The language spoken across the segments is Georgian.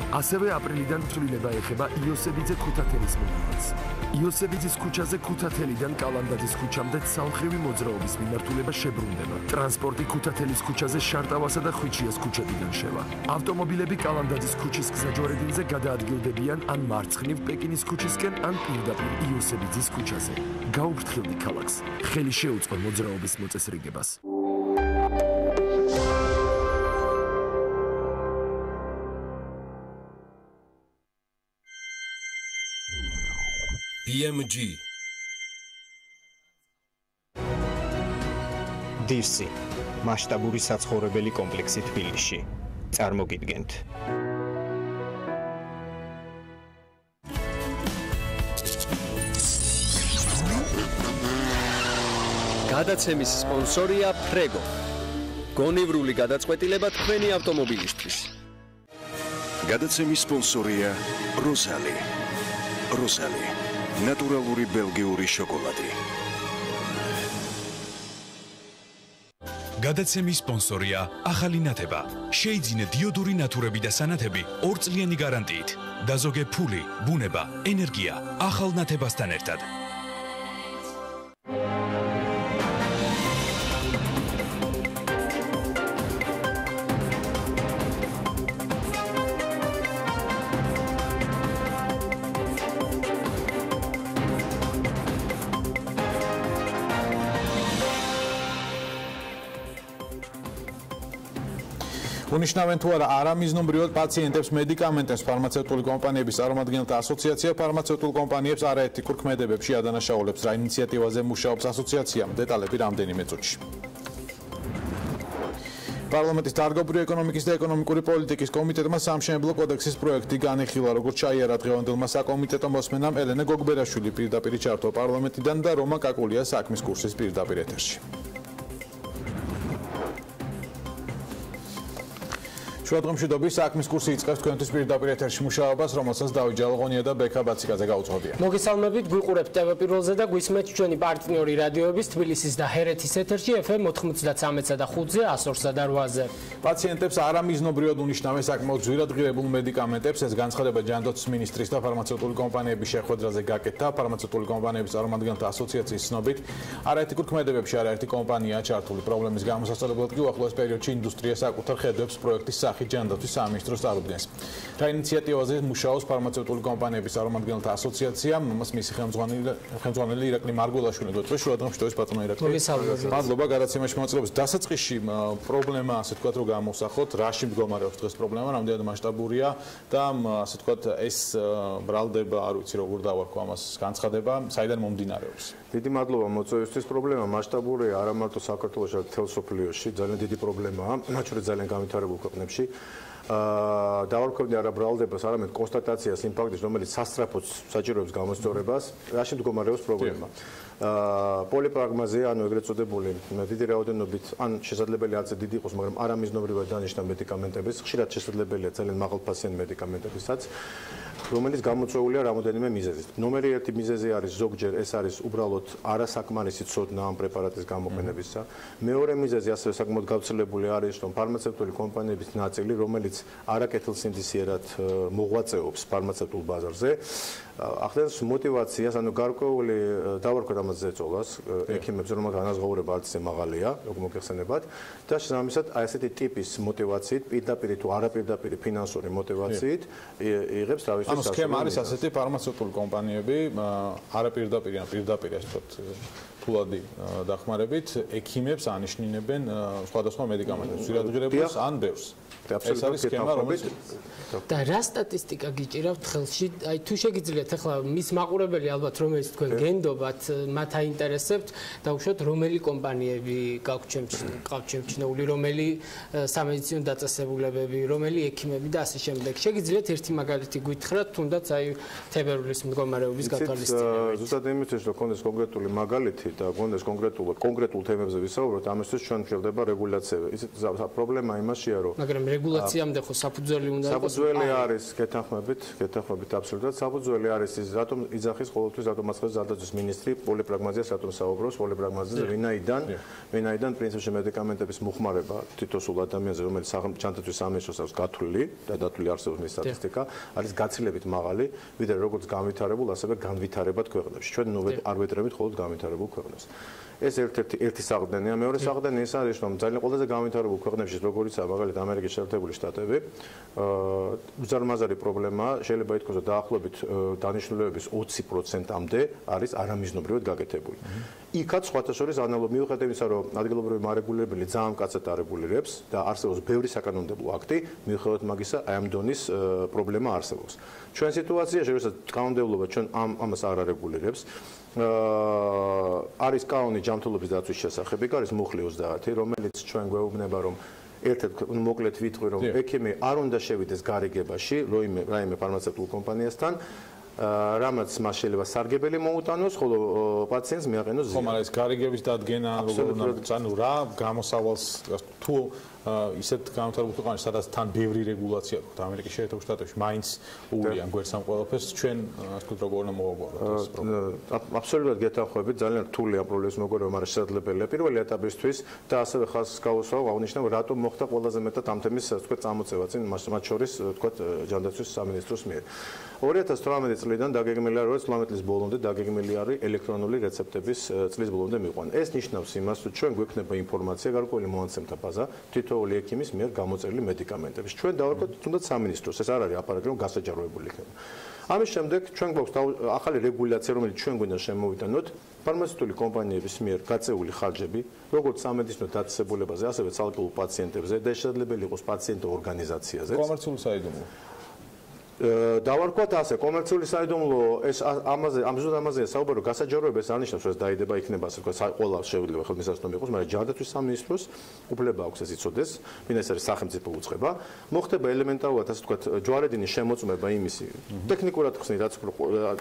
ასევე აპრილიდან ცვლილება ეხება იოსებიძე ქუთათელის მომავალს. იოსებიძის ქუჩაზე ქუთათელიდან კალანდაძის ქუჩამდე ცალმხრივი მოძრაობის მიმართულება შებრუნდება. ტრანსპორტი ქუთათელის ქუჩაზე შარტავასა და ხვიჩიას ქუჩებიდან შევა. ავტომობილები კალანდაძის ქუჩის გზაჯვარედინზე გადაადგილდებიან ან მარცხნივ პეკინის ქუჩისკენ, ან პირდაპირ იოსებიძის ქუჩაზე. გაუფრთხილდი ქალაქს. ხელი შეუწყო მოძრაობის მოწესრიგებას. BMG დირსი მასშტაბური საცხოვრებელი კომპლექსი თბილისში. წარმოგიდგენთ. გადაცემის სპონსორია ფრეგო. გონივრული გადაწყვეტილება თქვენი ავტომობილისთვის. გადაცემის სპონსორია როზალი. როზალი ნატურალური ბელგიური შოკოლადი. გადაცემის სპონსორია ახალი ნათება. შეიძინე დიოდური ნათურები და სანათები 2 წლიანი გარანტიით. დაზოგე ფული, ბუნება, ენერგია ახალ ნათებასთან ერთად. უნიშნავენ თუ არა არამიზნობრივად პაციენტებს მედიკამენტებს ფარმაცევტული კომპანიების წარმომადგენელთა ასოციაცია ფარმაცევტულ კომპანიებს არაეთიკურ ქმედებებში ადანაშაულებს. რა ინიციატივაზე მუშაობს ასოციაცია? დეტალები რამდენიმე წუთში. პარლამენტის დარგობრივი ეკონომიკის და ეკონომიკური პოლიტიკის კომიტეტმა სამშენებლო კოდექსის პროექტი განიხილა, როგორც ჩაიარა დღევანდელმა საკომიტეტო მოსმენამ ელენე გოგბერაშვილი პირდაპირ ჩართვა პარლამენტიდან და რომა კაკულია საქმის კურსის პირდაპირ ეთერში. შუადღემშვიდობის საქმის კურსი იწყებს თქვენთვის პირდაპირ ეთერში მუშაობას, რომელსაც დავით ჯალაღონია და ბექა ბაციკაძე გაუძღობიან. მოგესალმებით, გვიყურებთ TV პირველზე და გვისმენთ ჩვენი პარტნიორი რადიოების თბილისის და ჰერეთის ეთერში FM 93-ზე და 5-ზე, 102-სა და 8-ზე. პაციენტებს არამიზნობრივად უნიშნავენ საკმაოდ ძვირად ღირებულ მედიკამენტებს. ეს განცხადება ჯანდაცვის მინისტრის და ფარმაცევტული კომპანიების შეხვედრაზე გაკეთდა. ფარმაცევტული კომპანიების წარმომადგენელთა ასოციაციის ცნობით, არაეთიკურ ქმედებებში არაერთი კომპანიაა ჩართული. პრობლემის გამოსასწორებლად კი უახლოეს პერიოდში ინდუსტრია საკუთარ ხედვებს პროექტის ჯანდაცვის სამინისტროს წარუდგენს. რა ინიციატივაზე მუშაობს ფარმაცევტული კომპანიების წარმომადგენელთა ასოციაცია, მას მისი ხელმძღვანელი ირაკლი მარგულაშვილი გვეტყვის. შუადღემშვიდობის პატრონი ირაკლი. მადლობა გადაცემაში მონაწილეობის. დასაწყისში პრობლემა, ასე ვთქვათ, რომ გამოვსახოთ, რაში მდგომარეობს დღეს პრობლემა, რამდენად მასშტაბურია და ასე ვთქვათ, ეს ბრალდება, არ ვიცი როგორ დავარქვა ამას, განცხადება, საიდან მომდინარეობს? დიდი მადლობა მოწვევისთვის. პრობლემა მასშტაბურია არა მარტო საქართველოში, არამედ მთელ სოფლიოში. ძალიან დიდი პრობლემაა, მათ შორის ძალიან განვითარებულ ქვეყნებში. დავარქვევდი არა ბრალდებას, არამედ კონსტატაციას იმ ფაქტის, რომელიც სასწრაფოდ საჭიროებს გამოსწორებას, რაში მდგომარეობს პრობლემა. პოლიპრაგმაზია, ანუ ეგრეთ წოდებული დიდი რაოდენობით, ან შესაძლებელი არც დიდი იყოს, მაგრამ არამიზნობრივად დანიშნა მედიკამენტების, ხშირად შესაძლებელია ძალიან მაღალფასიანი მედიკამენტებისაც, რომელიც გამოწვეულია რამოდენიმე მიზეზით. ნომერი 1 მიზეზი არის ზოგჯერ ეს არის უბრალოდ არასაკმარისი ცოდნა ამ პრეპარატის გამოყენებისა. მეორე მიზეზი ასევე საკმაოდ გავრცელებული არის, რომ ფარმაცევტული კომპანიების ნაწილი, რომელიც არაკეთილსინდისიერად მოღვაწეობს ფარმაცევტულ ბაზარზე, ახდენს мотивაციას, ანუ გარკვეული დავარქვათ ამას ზეწოლას, ექიმებს, რომელთა განაზღაურება არც ისე მაღალია, როგორ მოგეხსენებათ, და შესაბამისად აი ესეთი ტიპის мотивაციით, პირდაპირ თუ არაპირდაპირ ფინანსური мотивაციით იღებს თავის ანუ სქემა არის ასეთი ფარმაცევტული კომპანიები, არაპირდაპირ ან პირდაპირ ასე ვთქვათ, ფულადი დახმარებით ექიმებს ანიშნინებენ სხვადასხვა მედიკამენტებს, ძვირადღირებულს ან ბევრს. ეს არის სქემა, რომელიც და რა სტატისტიკა გიჭირავთ ხელში? აი თუ შეგიძლიათ ახლა მის მაყურებელი ალბათ რომელიც თქვენ გენდობათ, მათ აინტერესებთ და უშუალოდ რომელი კომპანიები გაგვჩნევთ შემჩნეული, რომელი სამედიცინო დაწესებულებები, რომელი ექიმები და ასე შემდეგ. შეგიძლიათ ერთი მაგალითი გითხრათ, თუნდაც აი თებერვლის მდგომარეობის გათვალისწინებით. ზუსტად იმისთვის, რომ კონდეს კონკრეტული მაგალითი და კონდეს კონკრეტულ თემებზე ვისაუბროთ, ამისთვის ჩვენ ვშევდება რეგულაციები. ისეთ პრობლემა იმაშია, რომ მაგრამ რეგულაციამდე მანდ ხო საფუძველი უნდა იყოს. საფუძველი არის გეთანხმებით აბსოლუტურად. საფუძველი არის ის, რატომ იძახის ყოველთვის ავტომატურად ზარდაძის ministri პოლი პრაგმატიას რატომ საუბრობს, პოლი პრაგმატიაზე ვინაიდან პრინციპში მედიკამენტების მოხმარება თითო სულ ადამიანზე, რომელიც ჯანდაცვის სამინისტროს აქვს გათვლილი და დათვლილი არსებობს მის სტატისტიკა, არის გაცილებით მაღალი, ვიდრე როგორც განვითარებულ, ასევე განვითარებად ქვეყნებში. ჩვენ არ ვეტრებით მხოლოდ განვითარებულ ქვეყნებს. ეს ერთი საყრდენია, მეორე საყრდენი ის არის, რომ ძალიან ყველაზე განვითარებულ ქვეყნებში, როგორიცაა მაგალითად ამერიკის შეერთებული შტატები, უზარმაზარი პრობლემაა, შეიძლება ითქვას, რომ დაახლოებით დანიშნულებების 20%-მდე არის არამიზნობრივად გაკეთებული. იქაც სხვათა შორის მიუხედავად იმისა, რომ ადგილობრივი მარეგულირებელი ძალიან მკაცრად არეგულირებს და არსებობს ბევრი საკანონმდებლო აქტი, მიუხედავად მაგისა, აი ამ დონის პრობლემა არსებობს. ჩვენ სიტუაციაში, როდესაც კანონმდებლობა ჩვენ ამას არ არეგულირებს, არის კანონი ჯანმრთელობის დაცვის შესახებ, არის მუხლი 30, რომელიც ჩვენ გვეუბნება, რომ ერთ-ერთ მოკლედ ვიტყვი, რომ ექიმი არ უნდა შევიდეს გარიგებაში რაიმე ფარმაცევტულ კომპანიასთან, რამაც მას შეიძლება სარგებელი მოუტანოს, ხოლო პაციენტს მიაყენოს ზიანი. ხომ არის გარიგების დადგენა, რა გამოსავალს თუ ისეთ განვითარებულ ქვეყანაში, სადაც თან ბევრი რეგულაცია აქვს, ამერიკის შეერთებულ შტატებში მაინც უვლიან გვერდს ამ ყველაფერს, ჩვენ ასე ვთქვათ, როგორ უნდა მოვაგვაროთ ეს პრობლემა. აბსოლუტურად გეთანხმებით, ძალიან რთული ამ პრობლემის მოგონება, მაგრამ შესაძლებელია პირველი ეტაპისთვის და ასევე ხაზს გავუსვავ, აღნიშნავ, რატომ მოხდა ყველაზე მეტად ამ თემის, ასე ვთქვათ, წამოწევა წინ მათ შორის, ვთქვათ, ჯანდაცვის სამინისტროს მიერ. 2018 წლიდან დაგეგმილია, რომ 18 წლის ბოლომდე დაგეგმილი არის ელექტრონული რეცეპტების წლის ბოლომდე მიყვანა. ეს ნიშნავს იმას, რომ ჩვენ გვექნება ინფორმაცია გარკვეული მონაცემთა ბაზა თითოეული ექიმის მიერ გამოწერილი მედიკამენტების. ჩვენ დავარქვათ თუნდაც სამინისტროს, ეს არ არის აპარატი, რომ გასაჯაროებული იქნება. ამის შემდეგ ჩვენ გვაქვს ახალი რეგულაცია, რომელიც ჩვენ გვინდა შემოვიტანოთ ფარმაცევტული კომპანიების მიერ გაწეული ხარჯები, როგორც სამედიცინო დაწესებულებაზე, ასევე ცალკეულ პაციენტებზე და შესაძლებელი იყოს პაციენტთა ორგანიზაციაზე. კომერციული საიდუმლო. დავარქვათ ასე, კომერციული საიდუმლო ეს ამაზეა საუბარი, რომ გასაჯაროება ეს არნიშნავს, რომ ეს დაიდება იქნება, ასე ვთქვათ, ყველა შეიძლება ხელმისაწვდომი იყოს, მაგრამ ჯანდაცვის სამინისტროს უფლება აქვს ეს იცოდეს, ვინაიდან ეს სახელმწიფო უწყება. მოხდება ელემენტარულად, ასე ვთქვათ, ჯვარედინის შემოწმება იმისი. ტექნიკურად ხსნით, რაც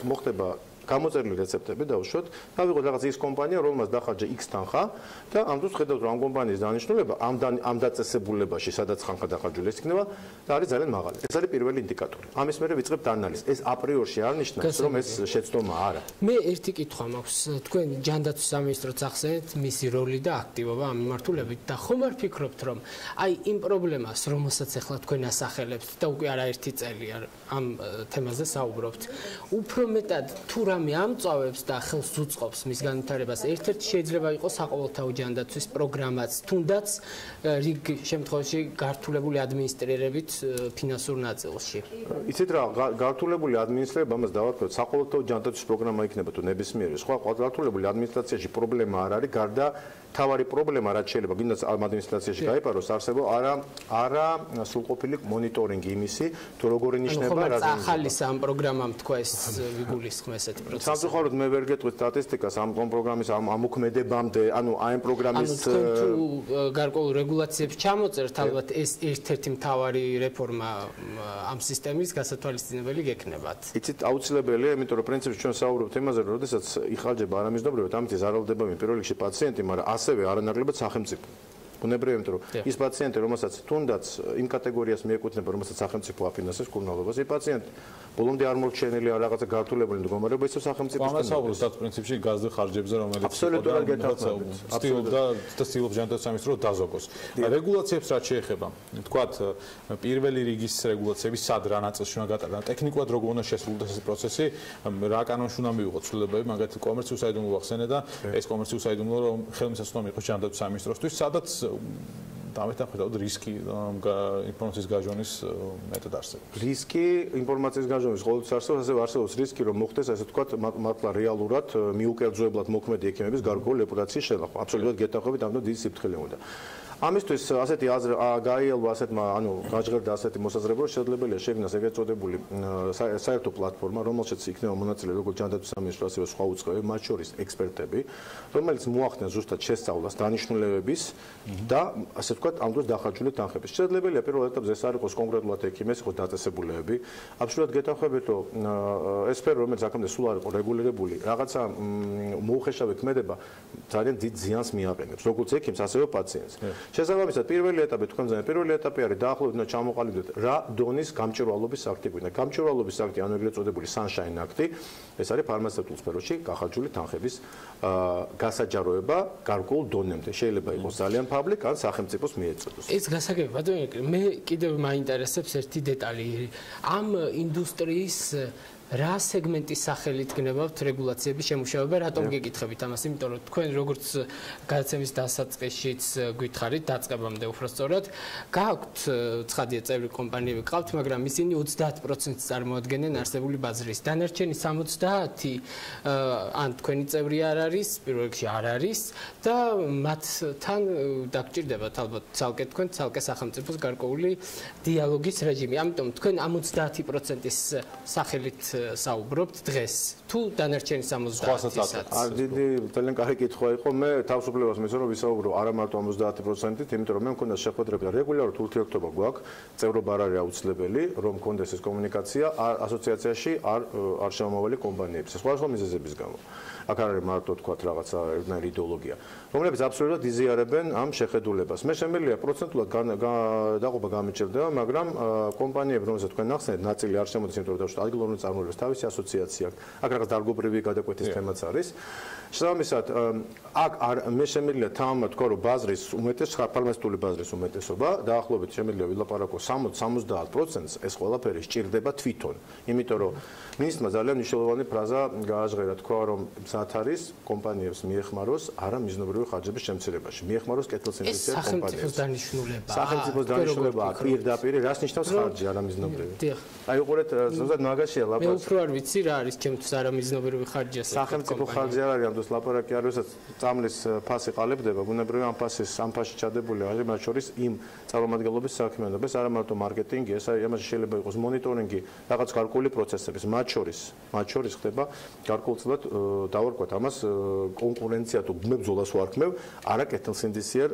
მოხდება გამოწერილი რეცეპტები დავუშვათ, დავიღოთ რაღაც ის კომპანია, რომელმაც დახარჯა X თანხა და ამ დროს ხედავთ, რომ ამ კომპანიის დანიშნულება ამ დაწესებულებაში, სადაც ხანხა დახარჯული ეს იქნება და არის ძალიან მაღალი. ეს არის პირველი ინდიკატორი. ამის მერე ვიწყებთ ანალიზს. ეს აპრიორში არ ნიშნავს, რომ ეს შეცდომაა, არა. მე ერთი კითხვა მაქვს, თქვენ ჯანდაცვის სამინისტროს ახსენეთ მისი როლი და აქტივობა ამ მიმართულებით და ხომ არ ფიქრობთ, რომ აი იმ პრობლემას, რომელსაც ახლა თქვენ ასახელებთ და უკვე არაერთი წელი ამ თემაზე საუბრობთ, უფრო მეტად თუ რამე ამწავებს და ხელს უწყობს მის განვითარებას, ერთ-ერთი შეიძლება იყოს საყოველთაო ჯანდაცვის პროგრამაც, თუნდაც რიგ შემთხვევაში გართულებული ადმინისტრირებით ფინანსურ ნაწილში. იცით რა, გართულებული ადმინისტრირება, ამას დავარქვათ, საყოველთაო ჯანდაცვის პროგრამა იქნება თუ ნებისმიერი. სხვა გართულებული ადმინისტრაციაში პრობლემა არ არის, გარდა თავარი პრობლემა, რაც შეიძლება გინდას ამ ადმინისტრაციაში გაიპაროს, არსებობს არა სრულყოფილი მონიტორინგი იმისი, თუ როგორ ინიშნება რა ზემოთი. ახალი სამ პროგრამამ თქვა ეს ვიგულისხმე ესეთი პროცესი. სამწუხაროდ მე ვერ გეტყვით სტატისტიკას ამ პროგრამის ამ მოქმედებამდე, ანუ ამ პროგრამის თუ გარკვეულ რეგულაციებს ჩამოწერთ, ალბათ ეს ერთ-ერთი მთავარი რეფორმა ამ სისტემის გასათვალისწინებელი გექნებათ. იცით, აუცილებელია, იმიტომ რომ პრინციპში ჩვენ საუბრობთ იმაზე, რომ როდესაც იხარჯება არამიზნობრივად, ამით არ ალდება პირველ რიგში პაციენტი, მაგრამ ასევე არანაკლებად სახელმწიფო. ბუნებრივია, იმიტომ რომ ის პაციენტი, რომელსაც თუნდაც იმ კატეგორიას მიეკუთვნება, რომელსაც სახელმწიფო აფინანსებს კურნალობას, ეს პაციენტი ბოლომდე არ მორჩენილი არ რაღაცა გართულებული მდგომარეობა ისევ სახელმწიფოს განსაკუთრებით რაც პრინციპში გაზრდილ ხარჯებზე, რომელიც აბსოლუტურად გეთანხმებით. ცდილობს ჯანდაცვის სამინისტრო დაზოგოს. რეგულაციებს რაც შეეხება, თქვათ, პირველი რიგის რეგულაციები სად რა ნაწილში უნდა გატარდეს, ტექნიკურად როგორ უნდა შესრულდეს ეს პროცესი, რა კანონში უნდა მიიღოს ცვლილებები, მაგალითად კომერციულ საიდუმლო ახსენე და ეს კომერციულ საიდუმლო რომ ხელმისაწვდომი იყოს ჯანდაცვის სამინისტროსთვის, სადაც დამეთანხმებით რისკი ინფორმაციის გაჟონის მეტად არსებობს. რისკი ინფორმაციის გაჟონის ყოველთვის არსებობს, ასევე არსებობს რისკი, რომ მოხდეს, ასე ვთქვათ, მართლა რეალურად მიუკერძოებლად მოქმედი ექიმების გარკვეული რეპუტაციის შენახვა. აბსოლუტურად გეთანხმებით, ამდენ დიდი სიფრთხილე უნდა. ამისთვის ასეთი გაიელვა ასეთმა, ანუ გაჟღერდა ასეთი მოსაზრება, რომ შესაძლებელია შეგნას ეგრეთ წოდებული საერთო პლატფორმა, რომელშიც იქნება მონაწილე როგორც ჯანდაცვის სამინისტრო, ასევე სხვა უწყებები, მათ შორის ექსპერტები, რომელიც მოახდენს ზუსტად შესწავლას დანიშნულებების და ასე ვთქვათ, ამ დროს დახარჯული თანხების. შესაძლებელია პირველ ეტაპზე ეს არ იყოს კონკრეტულად ექიმი, ეს იყოს დაწესებულებები. აბსოლუტურად გეთანხმებით, რომ ეს სფერო, რომელიც აქამდე სულ არ იყო რეგულირებული, რაღაცა მოუხეშავი ქმედება ძალიან დიდ ზიანს მიაყენებს, როგორც ექიმს, ასევე პაციენტს. შესაბამისად, პირველი ეტაპი თქვენ ძალიან პირველი ეტაპი არის დაახლოებით უნდა ჩამოყალიბდეთ რა დონის გამჭვირვალობის აქტი გვინდა. გამჭვირვალობის აქტი, ანუ ეგრეთ წოდებული sunshine აქტი, ეს არის ფარმაცევტულ სფეროში გახარჯული თანხების გასაჯაროება გარკვეულ დონემდე. შეიძლება იყოს ძალიან public ან სახელმწიფოს მიეწოდოს. ეს გასაგები ბატონო, მე კიდევ მაინტერესებს ერთი დეტალი. ამ ინდუსტრიის რა სეგმენტის სახელით გნებავთ რეგულაციების შემუშავება, რატომ გეკითხებით ამას? იმიტომ რომ თქვენ როგორც გადაცემის დასაწყისშიც გითხარით, დაწყებამდე უბრალოდ გააქვთ ცხადია წევრი კომპანიები გყავთ, მაგრამ ისინი 30%-ს წარმოადგენენ არსებული ბაზრის. დანარჩენი 70 ან თქვენი წევრი არ არის, პირველ რიგში არ არის და მათთან დაგჭირდებათ ალბათ ცალკე თქვენ, ცალკე სახელმწიფოს გარკვეული დიალოგის რეჟიმი. ამიტომ თქვენ ამ 30%-ის სახელით საუბრობთ დღეს თუ დანარჩენი 70%-საც? დიდი ძალიან კარგი კითხვა იყო. მე თავისუფლებას მისცემ რომ ვისაუბრო არა მარტო 70%-ით, იმიტომ რომ მე მქონდა შეხვედრები რეგულარულად ურთიერთობა გვაქვს, წევრობა არ არის აუცილებელი, რომ მქონდეს ეს კომუნიკაცია ასოციაციაში არ შემომავალი კომპანიების. სხვადასხვა მიზეზების გამო. აქ არ არის მარტო თქვათ რაღაცა ერთნაირი იდეოლოგია, რომლებიც აბსოლუტურად იზიარებენ ამ შეხედულებას. მე შემიძლია პროცენტულად დაყოფა გამიჭირდება, მაგრამ კომპანიები, რომელსაც თქვენ ახსენეთ, ნაწილი არ შემოდის, იმიტომ რომ დაუშვათ ადგილობრივი წარმოებების თავისი ასოციაცია აქვს. აქ რაღაც დარგობრივი გადაკვეთის თემაც არის. შესაბამისად, აქ მე შემიძლია თამამად თქვა, რომ ბაზრის ფარმაცევტული ბაზრის უმეტესობა დაახლოებით შემიძლია ვილაპარაკო 60-70%-ს ეს ყველაფერი სჭირდება თვითონ. იმიტომ რომ მინისტრმა ძალიან მნიშვნელოვანი ფრაზა გააჟღერა, თქვა რომ მზად არის კომპანიებს მიეხმაროს არა მიზნობრივი ხარჯების შემცირებაში. მიეხმაროს კეთილსინდისიერ კომპანიებს. სახელმწიფოს დანიშნულება. სახელმწიფოს დანიშნულება პირდაპირ რას ნიშნავს ხარჯი არა მიზნობრივი? აი უყურეთ, ზოგადად მაგაშია ლაპარაკი. მე უფრო არ ვიცი რა არის ჩემთვის არა მიზნობრივი ხარჯი ასე. სახელმწიფო ხარჯი არ არის, ამდენს ლაპარაკი არის, როდესაც წამლის ფასი ყალიბდება, ბუნებრივია ამ ფასში ჩადებული არის, მათ შორის იმ წარმომადგენლობის საქმიანობას, არა მარტო მარკეტინგი, ამაში შეიძლება იყოს მონიტორინგი, რაღაც გარკვეული პროცესების, მათ შორის ხდება გარკვეულწილად დავარქვათ ამას კონკურენცია თუ მე ბრძოლას ვარქმევ არა კეთილსინდისიერ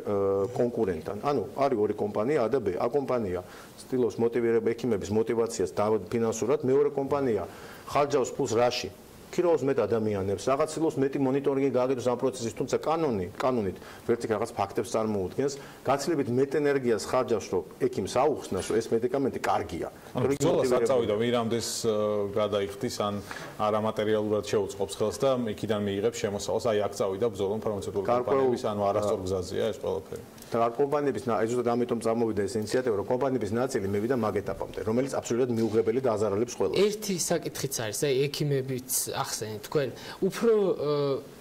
კონკურენტთან. ანუ არის ორი კომპანია A და B. A კომპანია ცდილობს მოტივირება ექიმების მოტივაციას ფინანსურად, მეორე კომპანია ხარჯავს ფულს რაში? ქირაოს მეტ ადამიანებს, რაღაც ცდილობს მეტი მონიტორინგი გააკეთოს ამ პროცესის, თუმცა კანონით ვერც რაღაც ფაქტებს წარმოუდგენს, გაცილებით მეტ ენერგიას ხარჯავს, რომ ექიმს აუხსნას, რომ ეს მედიკამენტი კარგია. ანუ ბრძოლას აწავიდა, ვირამდეს გადაიხდის ან არამატერიალურად შეუწყობს ხელს და იქიდან მიიღებს შემოსავალს. აი აქ წავიდა ბრძოლა ფარმაცევტული კომპანიების, ანუ არასწორ გზაზეა ეს ყველაფერი. და კომპანიების ზუსტად ამიტომ წამოვიდა ეს ინიციატივა, რომ კომპანიების ნაწილი მევიდა მაგ ეტაპამდე, რომელიც აბსოლუტურად მიუღებელი და აზარალებს ყველას. ერთი საკითხიც არის, აი ექიმებიც ახსენეთ თქვენ, უფრო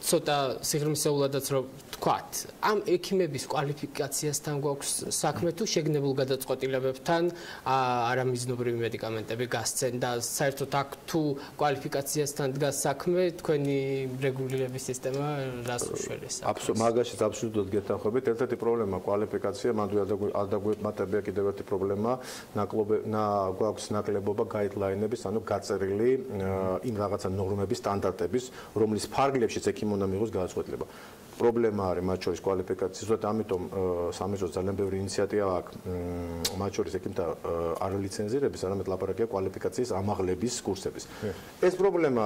ცოტა სიღრმისეულადაც რომ თქვათ, ამ ექიმების კვალიფიკაციასთან გვაქვს საქმე თუ შეგნებულ გადაწყვეტილებებთან არამიზნობრივი მედიკამენტები გასცენ და საერთოდ აქ თუ კვალიფიკაციასთან დგას საქმე, თქვენი რეგულირების სისტემა რას უშველეს? მაგაშიც აბსოლუტურად გეთანხმებით. ერთ-ერთი პრობლემა კვალიფიკაცია, მანდ არ დაგვემატებია კიდევ ერთი პრობლემა, გვაქვს ნაკლებობა გაიდლაინების, ანუ გაწერილი იმ რაღაცა ნორმების, სტანდარტების, რომლის ფარგლებშიც ექიმი უნდა მიიღოს გადაწყვეტილება. პრობლემა არის მათ შორის კვალიფიკაციის, ზუსტად ამიტომ სამინისტროს ძალიან ბევრი ინიციატივა აქვს, მათ შორის ექიმთა არალიცენზირების, არამედ ლაპარაკია კვალიფიკაციის ამაღლების კურსების. ეს პრობლემა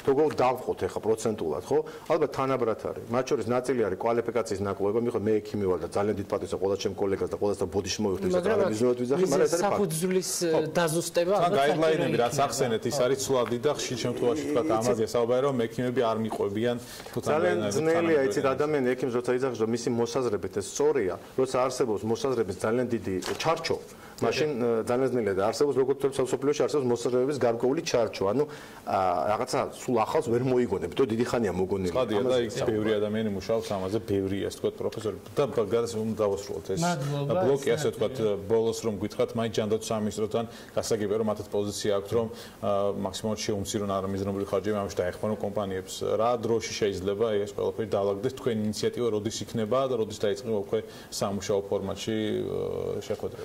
როგორ დავყოთ ახლა პროცენტულად, ხო? ალბათ თანაბრად არის. მათ შორის ნაწილი არის კვალიფიკაციის ნაკლებობა, მიხო მე ექიმი ვარ და ძალიან დიდ პატივს ყველა ჩემ კოლეგას და ყველასთან ბოდიში მოვიხდი და არამიზნოდ ვიზახი, მაგრამ ეს არის საფუძვლის დაზუსტება. თან გაიდლაინები რაც ახსენეთ, ის არის ცვლადი და ხშირ შემთხვევაში თქვა ამაზე საუბარი, რომ ექიმები არ მიყვებიან თუ ძალიან ძნელია, იცით, ადამიანი ექიმს როცა იძახის, რომ მისი მოსაზრებით ეს სწორია, როცა არსებობს მოსაზრების ძალიან დიდი ჩარჩო, მაშინ ძალიან ძნელია და არსებობს როგორც სოფლიოში არსებობს მოსაზრებების გარკვეული ჩარჩო, ანუ რაღაცა სულ ახალს ვერ მოიგონებ, თო დიდი ხანია მოგონილი. ხადია და იქ ბევრი ადამიანი მუშაობს ამაზე, ბევრია, ასე ვთქვათ, პროფესორი და გადასულ დავასრულოთ ეს ბლოკი, ასე ვთქვათ, ბოლოს რომ გითხრათ, მაინც ჯანდაცვის სამინისტროსთან გასაგებია, რომ მათაც პოზიცია აქვს, რომ მაქსიმალურად შეუმცირონ არამიზნობრივი ხარჯები, ამაში დაეხმარონ კომპანიებს. რა დროში შეიძლება ეს ყველაფერი დაალაგდეს, თქვენი ინიციატივა როდის იქნება და როდის დაიწყება უკვე სამუშაო ფორმატში შეხვედრები?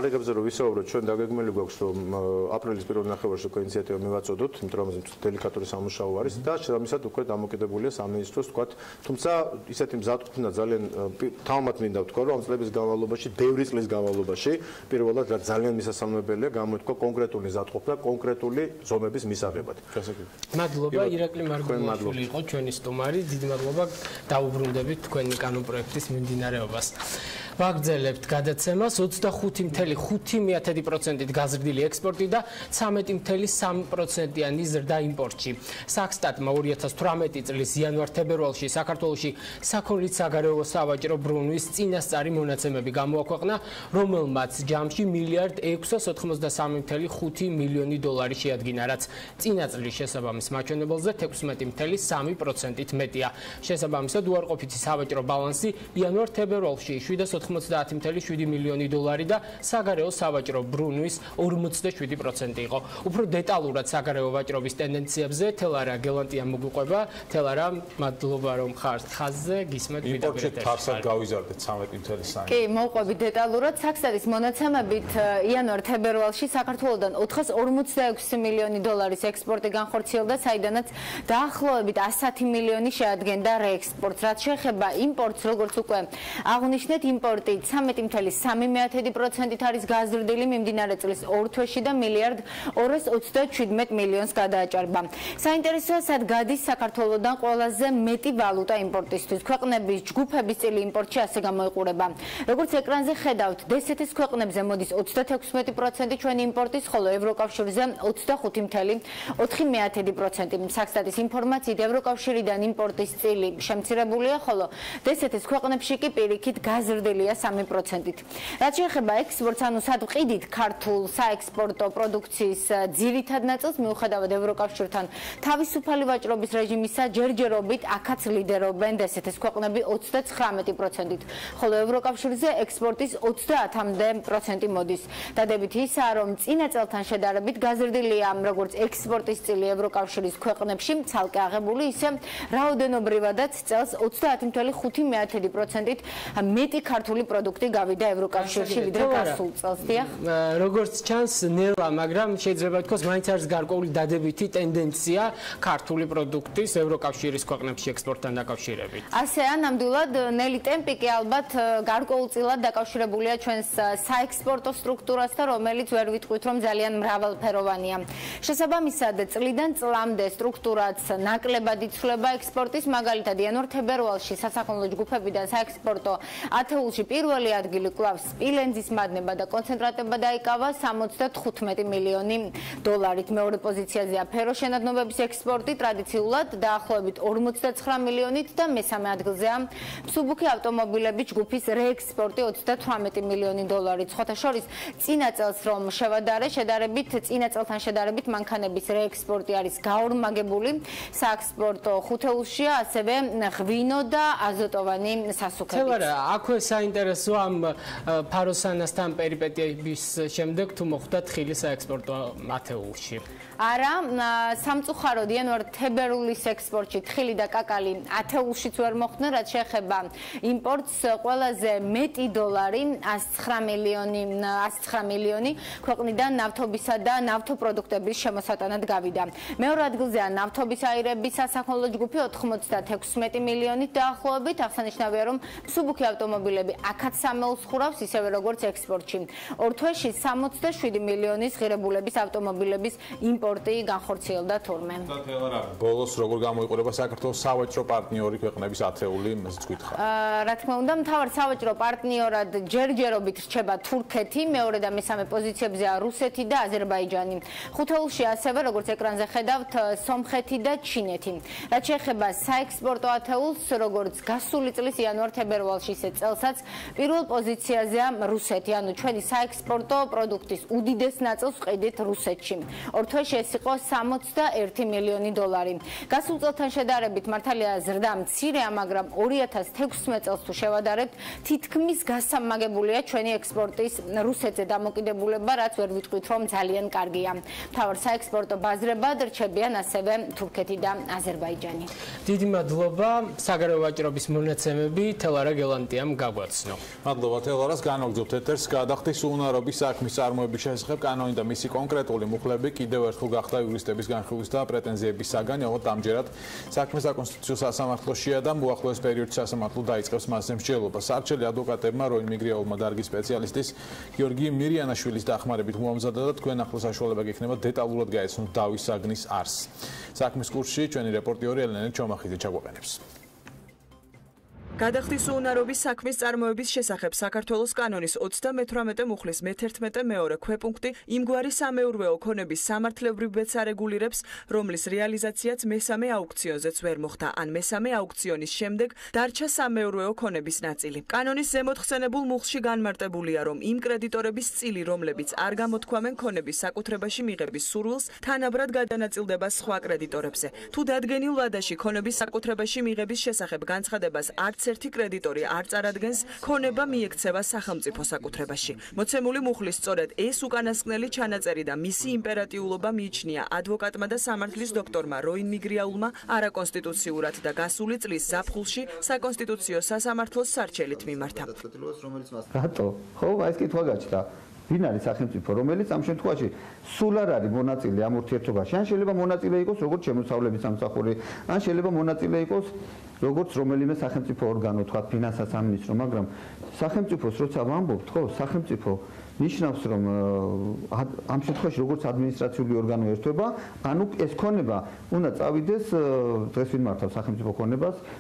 წარიგებზე რომ ვისაუბროთ, ჩვენ დაგეგმილი გვაქვს რომ აპრილის პირველ ნახევარში უკვე ინიციატივა მივაწოდოთ, იმიტომ რომ დელიკატური სამუშაო არის და შესაბამისად უკვე დამოკიდებულია სამინისტროს თქვა, თუმცა ისეთი მზადყოფნა ძალიან თავმად მინდა ვთქვა, რომ ამ წლების განმავლობაში, ბევრი წლის განმავლობაში, პირველად ძალიან მისასალმებელია გამოთქვა კონკრეტული მზადყოფნა კონკრეტული ზომების მისაღებად. მადლობა ირაკლი მარგულაშვილი იყო ჩვენი სტუმარი, დიდი მადლობა დაუბრუნდებით თქვენი კანონპროექტის მიმდინარეობას. ვაგრძელებთ გადაცემას 25.5%-ით გაზრდილი ექსპორტი და 13.3%-იანი ზრდა იმპორტში. საქსტატმა 2018 წლის იანვარ-თებერვალში საქართველოში საქონლის საგარეო სავაჭრო ბრუნვის წინასწარი მონაცემები გამოაქვეყნა, რომელმაც ჯამში $1,693.5 მილიონი შეადგინა, რაც წინა წლის შესაბამის მაჩვენებელზე 16.3%-ით მეტია. შესაბამისად, უარყოფითი სავაჭრო ბალანსი იანვარ-თებერვალში $790.7 მილიონი და საგარეო სავაჭრო ბრუნვის 47% იყო. უფრო დეტალურად საგარეო ვაჭრობის ტენდენციებზე თელარა გელანტია მოგვიყვება. თელარა, მადლობა რომ ხართ ხაზზე, გისმენთ იმპორტში თარსად გავიზარდეთ 13.3. კი, მოვყვები დეტალურად. საქსტატის მონაცემებით იანვარ-თებერვალში საქართველოსდან $446 მილიონი ექსპორტი განხორციელდა, საიდანაც დაახლოებით 110 მილიონი შეადგენდა რეექსპორტს. რაც შეეხება იმპორტს, როგორც უკვე აღნიშნეთ, იმპორტი 13.3%-ით არის გაზრდილი მიმდინარე წლის ორ თვეში და $1,227 მილიონს გადააჭარბა. საინტერესოა, სად გადის საქართველოსდან ყველაზე მეტი ვალუტა იმპორტისთვის. ქვეყნების ჯგუფების წილი იმპორტში ასე გამოიყურება. როგორც ეკრანზე ხედავთ, დსთ-ის ქვეყნებზე მოდის 36% ჩვენი იმპორტის, ხოლო ევროკავშირზე 25.4%. საქსტატის ინფორმაციით ევროკავშირიდან იმპორტის წილი შემცირებულია, ხოლო დსთ-ის ქვეყნებში კი პირიქით გაზრდილია 3%-ით. რაც შეეხება ექსპორტს, ანუ სად ვყიდით ქართულ საექსპორტო პროდუქციის ძირითად ნაწილს, მიუხედავად ევროკავშირთან თავისუფალი ვაჭრობის რეჟიმისა, ჯერჯერობით აქაც ლიდერობენ დსთ-ის ქვეყნები 39%-ით, ხოლო ევროკავშირზე ექსპორტის 30%-მდე მოდის. დადებითი ისაა, რომ წინა წელთან შედარებით გაზრდილია როგორც ექსპორტის წილი ევროკავშირის ქვეყნებში, ცალკე აღებული, ისე რაოდენობრივადაც წელს 30.5%-ით მეტი ქართული პროდუქტი გავიდა ევროკავშირში ვიდრე გასულ წელს. დიახ. როგორც ჩანს, ნელა, მაგრამ შეიძლება ითქვას, მაინც არის გარკვეული დადებითი ტენდენცია ქართული პროდუქტის ევროკავშირის ქვეყნებში ექსპორტთან დაკავშირებით. ასეა, ნამდვილად, ნელი ტემპი კი ალბათ გარკვეულწილად დაკავშირებულია ჩვენს საექსპორტო სტრუქტურასთან, რომელიც ვერ ვიტყვით, რომ ძალიან მრავალფეროვანია. შესაბამისად, წლიდან წლამდე სტრუქტურაც ნაკლებად იცვლება ექსპორტის, მაგალითად, იანვარ-თებერვალში სასაქონლო ჯგუფებიდან საექსპორტო ათეულში პირველი ადგილი კვლავ სპილენძის მადნება და კონცენტრატება დაიკავა $75 მილიონი. მეორე პოზიციაზეა ფეროშენადნობების ექსპორტი, ტრადიციულად დაახლოებით 49 მილიონით და მესამე ადგილზეა მსუბუქი ავტომობილების ჯგუფის რეექსპორტი $38 მილიონი. სხვათა შორის, წინა წელს რომ შედარებით წინა წელთან შედარებით მანქანების რეექსპორტი არის გაორმაგებული, საექსპორტო ხუთეულშია ასევე ღვინო და აზოტოვანი სასუქები. თელარა, აქვე საინტერესოა ამ ფაროსანასთან პერიპეტიების შემდეგ თუ მოხდა თხილი საექსპორტო ათეულში. არა, სამწუხაროდ იანვარ-თებერვლის ექსპორტში თხილი და კაკალი ათეულშიც ვერ მოხდნენ, რაც შეეხება იმპორტს, ყველაზე მეტი $109 მილიონი ქვეყნიდან ნავთობისა და ნავთობპროდუქტების შემოსატანად გავიდა. მეორე ადგილზეა ნავთობის აირების სასაქონლო ჯგუფი 96 მილიონით დაახლოებით. აღსანიშნავია, რომ მსუბუქი ავტომობილები აქაც სამეულს ხურავს, ისევე როგორც ექსპორტში. ორ თვეში 67 მილიონის ღირებულების ავტომობილების იმპორტი განხორციელდა თურმე. ბოლოს როგორ გამოიყურება საქართველოს სავაჭრო პარტნიორი ქვეყნების ათეული, ესეც გითხრა. რა თქმა უნდა, მთავარ სავაჭრო პარტნიორად ჯერჯერობით რჩება თურქეთი, მეორე და მესამე პოზიციებზეა რუსეთი და აზერბაიჯანი. ხუთეულში ასევე, როგორც ეკრანზე ხედავთ, სომხეთი და ჩინეთი. რაც შეეხება საექსპორტო ათეულს, როგორც გასული წლის იანვარ-თებერვალში, ისე წელსაც პირველ პოზიციაზეა რუსეთი, ანუ ჩვენი საექსპორტო პროდუქტის უდიდეს ნაწილს ვყიდით რუსეთში. ორ თვეში ეს იყო $61 მილიონი. გასულ წელთან შედარებით მართალია ზრდა მცირეა, მაგრამ 2016 წელს თუ შევადარებთ, თითქმის გასამაგებულია ჩვენი ექსპორტის რუსეთზე დამოკიდებულება, რაც ვერ ვიტყვით, რომ ძალიან კარგია. მთავარ საექსპორტო ბაზრებად რჩებიან ასევე თურქეთი და აზერბაიჯანი. დიდი მადლობა, საგარეო ვაჭრობის მონაცემები თელარა გელანტიამ გაგვაცნო. მადლობა თელარას, განაგრძობთ ეთერს. გადახდის უუნარობის საქმის წარმოების შესახებ კანონი და მისი კონკრეტული მუხლები კიდევ ერთხელ გახდა იურისტების განხილვის და პრეტენზიების საგანი, ოღონდ ამჯერად საქმე საკონსტიტუციო სასამართლოშია და უახლოეს პერიოდში სასამართლო დაიწყებს მასზე მსჯელობას. სარჩელი ადვოკატებმა როინ მიგრიაულმა დარგის სპეციალისტის გიორგი მირიანაშვილის დახმარებით მოამზადა და თქვენ ახლოს საშუალება გექნება დეტალურად გაეცნოთ დავის საგნის არსს. საქმის კურსში ჩვენი რეპორტიორი ელენე ჩომახიძე ჩაგვეყენებს. გადახდის უუნარობის საქმის წარმოების შესახებ საქართველოს კანონის 38 მუხლის მე-11 მეორე ქვეპუნქტი იმგვარი სამეურვეო ქონების სამართლებრივ ბედს არეგულირებს, რომლის რეალიზაციაც მესამე აუქციონზეც ვერ მოხდა, ან მესამე აუქციონის შემდეგ დარჩა სამეურვეო ქონების ნაწილი. კანონის ზემოთხსენებულ მუხლში განმარტებულია, რომ იმ კრედიტორების წილი, რომლებიც არ გამოთქვამენ ქონების საკუთრებაში მიღების სურვილს, თანაბრად გადანაწილდება სხვა კრედიტორებზე. თუ დადგენილ ვადაში ქონების საკუთრებაში მიღების შესახებ განცხადებას არც ერთი კრედიტორი არ წარადგენს, ქონება მიექცევა სახელმწიფო საკუთრებაში. მოცემული მუხლის სწორედ ეს უკანასკნელი ჩანაწერი და მისი იმპერატიულობა მიიჩნია ადვოკატმა და სამართლის დოქტორმა როინ მიგრიაულმა არაკონსტიტუციურად და გასული წლის ზაფხულში საკონსტიტუციო სასამართლოს სარჩელით მიმართა. რატო? ხო, აი ეს კითხვა გაჩნდა. ვინ არის სახელმწიფო, რომელიც ამ შემთხვევაში სულ არ არის მონაწილე ამ ურთიერთობაში? ან შეიძლება მონაწილე იყოს როგორც შემოსავლების სამსახური, ან შეიძლება მონაწილე იყოს როგორც რომელიმე სახელმწიფო ორგანო, თქვა ფინანსთა სამინისტრო, მაგრამ სახელმწიფოს როცა ვამბობთ, ხო, სახელმწიფო ნიშნავს, რომ ამ შემთხვევაში როგორც ადმინისტრაციული ორგანო ერთვება, ანუ ეს ქონება უნდა წავიდეს დღეს ვინ მართავს სახელმწიფო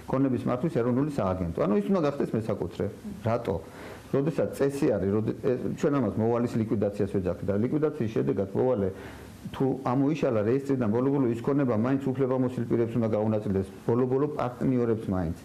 ქონების მართვის ეროვნული სააგენტო. ანუ ის უნდა გახდეს მესაკუთრე. რატო? როდესაც წესი არის, ჩვენ ამას მოვალის ლიკვიდაციას ვეძახით და ლიკვიდაციის შედეგად მოვალე თუ ამოიშალა რეესტრიდან ბოლო-ბოლო ის ქონება მაინც უფლებამოსილ პირებს უნდა გაუნაწილდეს, ბოლო-ბოლო პარტნიორებს მაინც.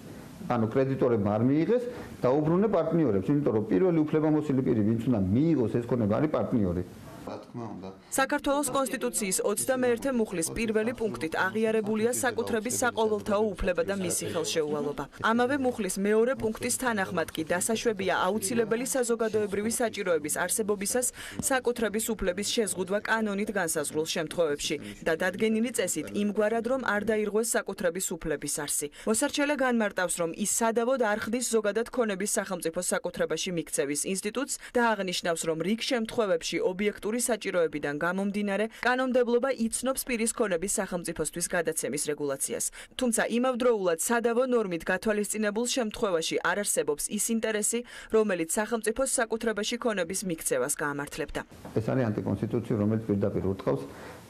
ანუ კრედიტორებმა არ მიიღეს და უბრუნე პარტნიორებს, იმიტომ რომ პირველი უფლებამოსილი პირი, ვინც უნდა მიიღოს ეს ქონება, არის პარტნიორი. საქართველოს კონსტიტუციის 21 მუხლის პირველი პუნქტით აღიარებულია საკუთრების საყოველთაო უფლება და მისი ხელშეუვალობა. ამავე მუხლის მეორე პუნქტის თანახმად კი დასაშვებია აუცილებელი საზოგადოებრივი საჭიროების არსებობისას საკუთრების უფლების შეზღუდვა კანონით განსაზღვრულ შემთხვევებში და დადგენილი წესით იმგვარად, რომ არ დაირღვეს საკუთრების უფლების არსი. მოსარჩელე განმარტავს, რომ ის სადავოდ არ ხდის ზოგადად ქონების სახელმწიფოს საკუთრებაში მიქცევის ინსტიტუტს და აღნიშნავს, რომ რიგ შემთხვევებში ობიექტური საჭიროებიდან გამომდინარე, კანონმდებლობა იცნობს პირის ქონების სახელმწიფოსთვის გადაცემის რეგულაციას. თუმცა იმავდროულად სადავო ნორმით გათვალისწინებულ შემთხვევაში არ არსებობს ის ინტერესი, რომელიც სახელმწიფოს საკუთრებაში ქონების მიქცევას გაამართლებდა. ეს არის ანტიკონსტიტუციური, რომელიც პირდაპირ უთხოვს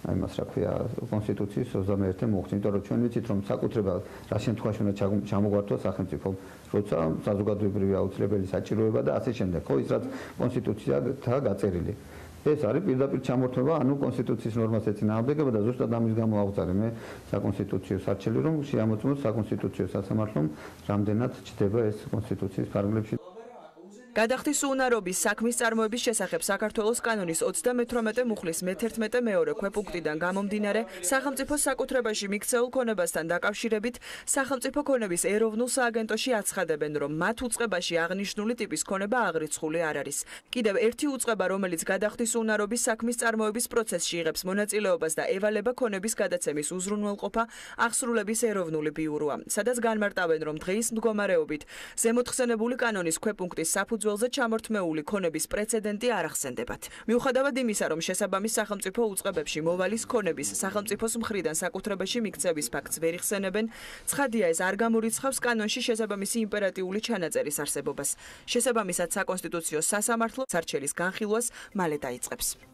აი მას რა ქვია კონსტიტუციის 21 მუხლს, იმიტომ რომ ჩვენ ვიცით რომ საკუთრება რა შემთხვევაში უნდა ჩამოგვართოს სახელმწიფომ, როცა საზოგადოებრივი აუცილებელი საჭიროება და ასე შემდეგ. ხო, ის რაც კონსტიტუციაა გაწერილი. ეს არის პირდაპირ ჩამორთმევა, ანუ კონსტიტუციის ნორმას ეწინააღმდეგება და ზუსტად ამის გამო ავწარე მე საკონსტიტუციო სარჩელი, რომ შეამოწმოს საკონსტიტუციო სასამართლომ რამდენად ჩდება ეს კონსტიტუციის ფარგლებში. გადახდის უუნარობის საქმის წარმოების შესახებ საქართველოს კანონის 38 მუხლის მე-11 მეორე ქვეპუნქტიდან გამომდინარე, სახელმწიფო საკუთრებაში მიქცეულ ქონებასთან დაკავშირებით სახელმწიფო ქონების ეროვნულ სააგენტოში აცხადებენ, რომ მათ უწყებაში აღნიშნული ტიპის ქონება აღრიცხული არ არის. კიდევ ერთი უწყება, რომელიც გადახდის უუნარობის საქმის წარმოების პროცესში იღებს მონაწილეობას და ევალება ქონების გადაცემის უზრუნველყოფა, აღსრულების ეროვნული ბიუროა, სადაც განმარტავენ, რომ დღეის მდგომარეობით ზემოთხსენებული კანონის ქვეპუნქტის საფუძველზე ჩამორთმეული ქონების პრეცედენტი არ ახსენდებათ. მიუხედავად იმისა, რომ შესაბამის სახელმწიფო უწყებებში მოვალის ქონების სახელმწიფოს მხრიდან საკუთრებაში მიქცევის ფაქტს ვერ იხსენებენ, ცხადია ეს არ გამორიცხავს კანონში შესაბამისი იმპერატიული ჩანაწერის არსებობას. შესაბამისად საკონსტიტუციო სასამართლო სარჩელის განხილვას მალე დაიწყებს.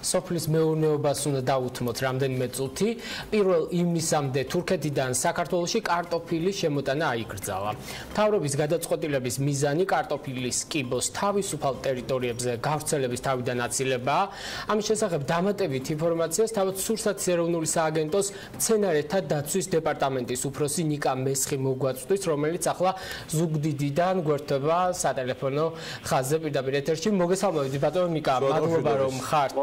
სოფლის მეურნეობას უნდა დაუთმოთ რამდენიმე წუთი. პირველ ივნისამდე თურქეთიდან საქართველოში კარტოფილის შემოტანა აიკრძალა. მთავრობის გადაწყვეტილების მიზანი კარტოფილის კიბოს თავისუფალ ტერიტორიებზე გავრცელების თავიდან აცილებაა. ამის შესახებ დამატებით ინფორმაციას თავად სურსათის ეროვნული სააგენტოს მცენარეთა დაცვის დეპარტამენტის უფროსი ნიკა მესხი მოგვაწვდის, რომელიც ახლა ზუგდიდიდან გვერდება სატელეფონო ხაზზე პირდაპირ ეთერში. მოგესალმებით ბატონო ნიკა, მადლობა რომ ხართ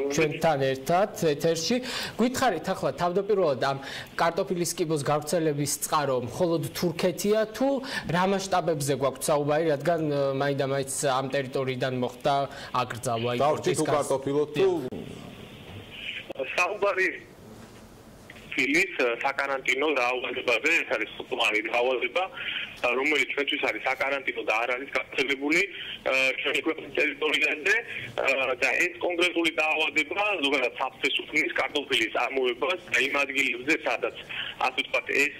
ჩვენთან ერთად ეთერში. გითხარით ახლა თავდაპირველად ამ კარტოფილის კიბოს გავრცელების წყარო მხოლოდ თურქეთია თუ რა მასშტაბებზე გვაქვს საუბარი, რადგან მაინდა-მაინც ამ ტერიტორიიდან მოხდა აკრძალვა იმპორტის კარტოფილო თუ საუბარი კარტოფილის საკარანტინო დაავადებაზე, ეს არის ხუთმანი დაავადება, რომელიც ჩვენთვის არის საკარანტინო და არ არის გავრცელებული ჩვენი ქვეყნის ტერიტორიაზე და ეს კონკრეტული დაავადება ზოგადად საფრთხეს უქმნის კარტოფილის წარმოებას და იმ ადგილებზე, სადაც ასე ვთქვათ, ეს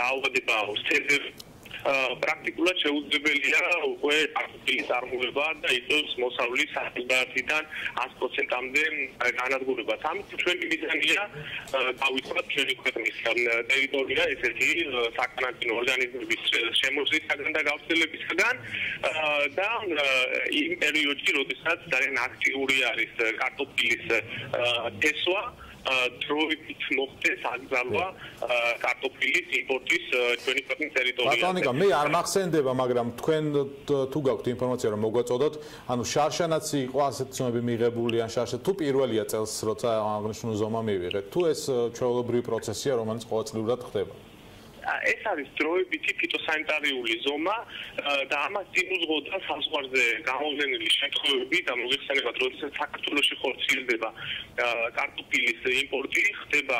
დაავადება ვრცელდება პრაქტიკულად შეუძლებელია უკვე კარტოფილის წარმოება და იწვევს მოსავლის 100%-დან 100%-მდე განადგურებას. ამით ჩვენი მიზანია დავიწყოთ ჩვენი ქვეყნის ტერიტორია ესეთი საკარანტინო ორგანიზმების შემოსვლისაგან და გავრცელებისაგან და იმ პერიოდში, როდესაც ძალიან აქტიური არის კარტოფილის თესვა დროებით მოხდეს აკრძალვა კარტოფილის იმპორტის ჩვენი ქვეყნის ტერიტორიაზე. ბატონიკა, მე არ მახსენდება, მაგრამ თქვენ თუ გაქვთ ინფორმაცია რომ მოგვაწოდოთ, ანუ შარშანაც იყო ასეთი ცნობები მიღებული ან შარშა თუ პირველია წელს როცა აღნიშნული ზომა მივიღეთ, თუ ეს ჩვეულებრივი პროცესია, რომელიც ყოველწლიურად ხდება? ეს არის დროებითი ფიტოსანიტარიული ზომა და ამას წინ უძღოდა საზღვარზე გამოვლენილი შემთხვევები და მოგეხსენებათ, როდესაც საქართველოში ხორციელდება კარტოფილის იმპორტი, ხდება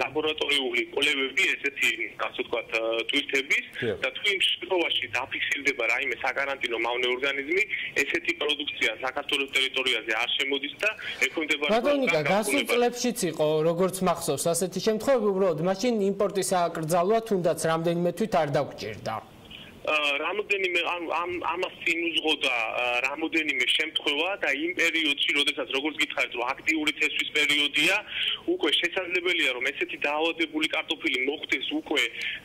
ლაბორატორიული კვლევები, ესეთი ასე ვთქვათ, ტვირთების და თუ იმ შემთხვევაში დაფიქსირდება რაიმე საკარანტინო მავნე ორგანიზმი, ესეთი პროდუქცია საქართველოს ტერიტორიაზე არ შემოდის და ექვემდებარება ბატონიკა, გასულ წლებშიც იყო, როგორც მახსოვს, ასეთი შემთხვევები, უბრალოდ მაშინ იმპორტის აკრძალვა თუნდაც რამდენიმე თვით არ დაგჭირდა. რამოდენიმე ამას წინ უძღოდა რამოდენიმე შემთხვევა და იმ პერიოდში, როდესაც როგორც გითხარით, რომ აქტიური თესვის პერიოდია, უკვე შესაძლებელია, რომ ესეთი დაავადებული კარტოფილი მოხდეს უკვე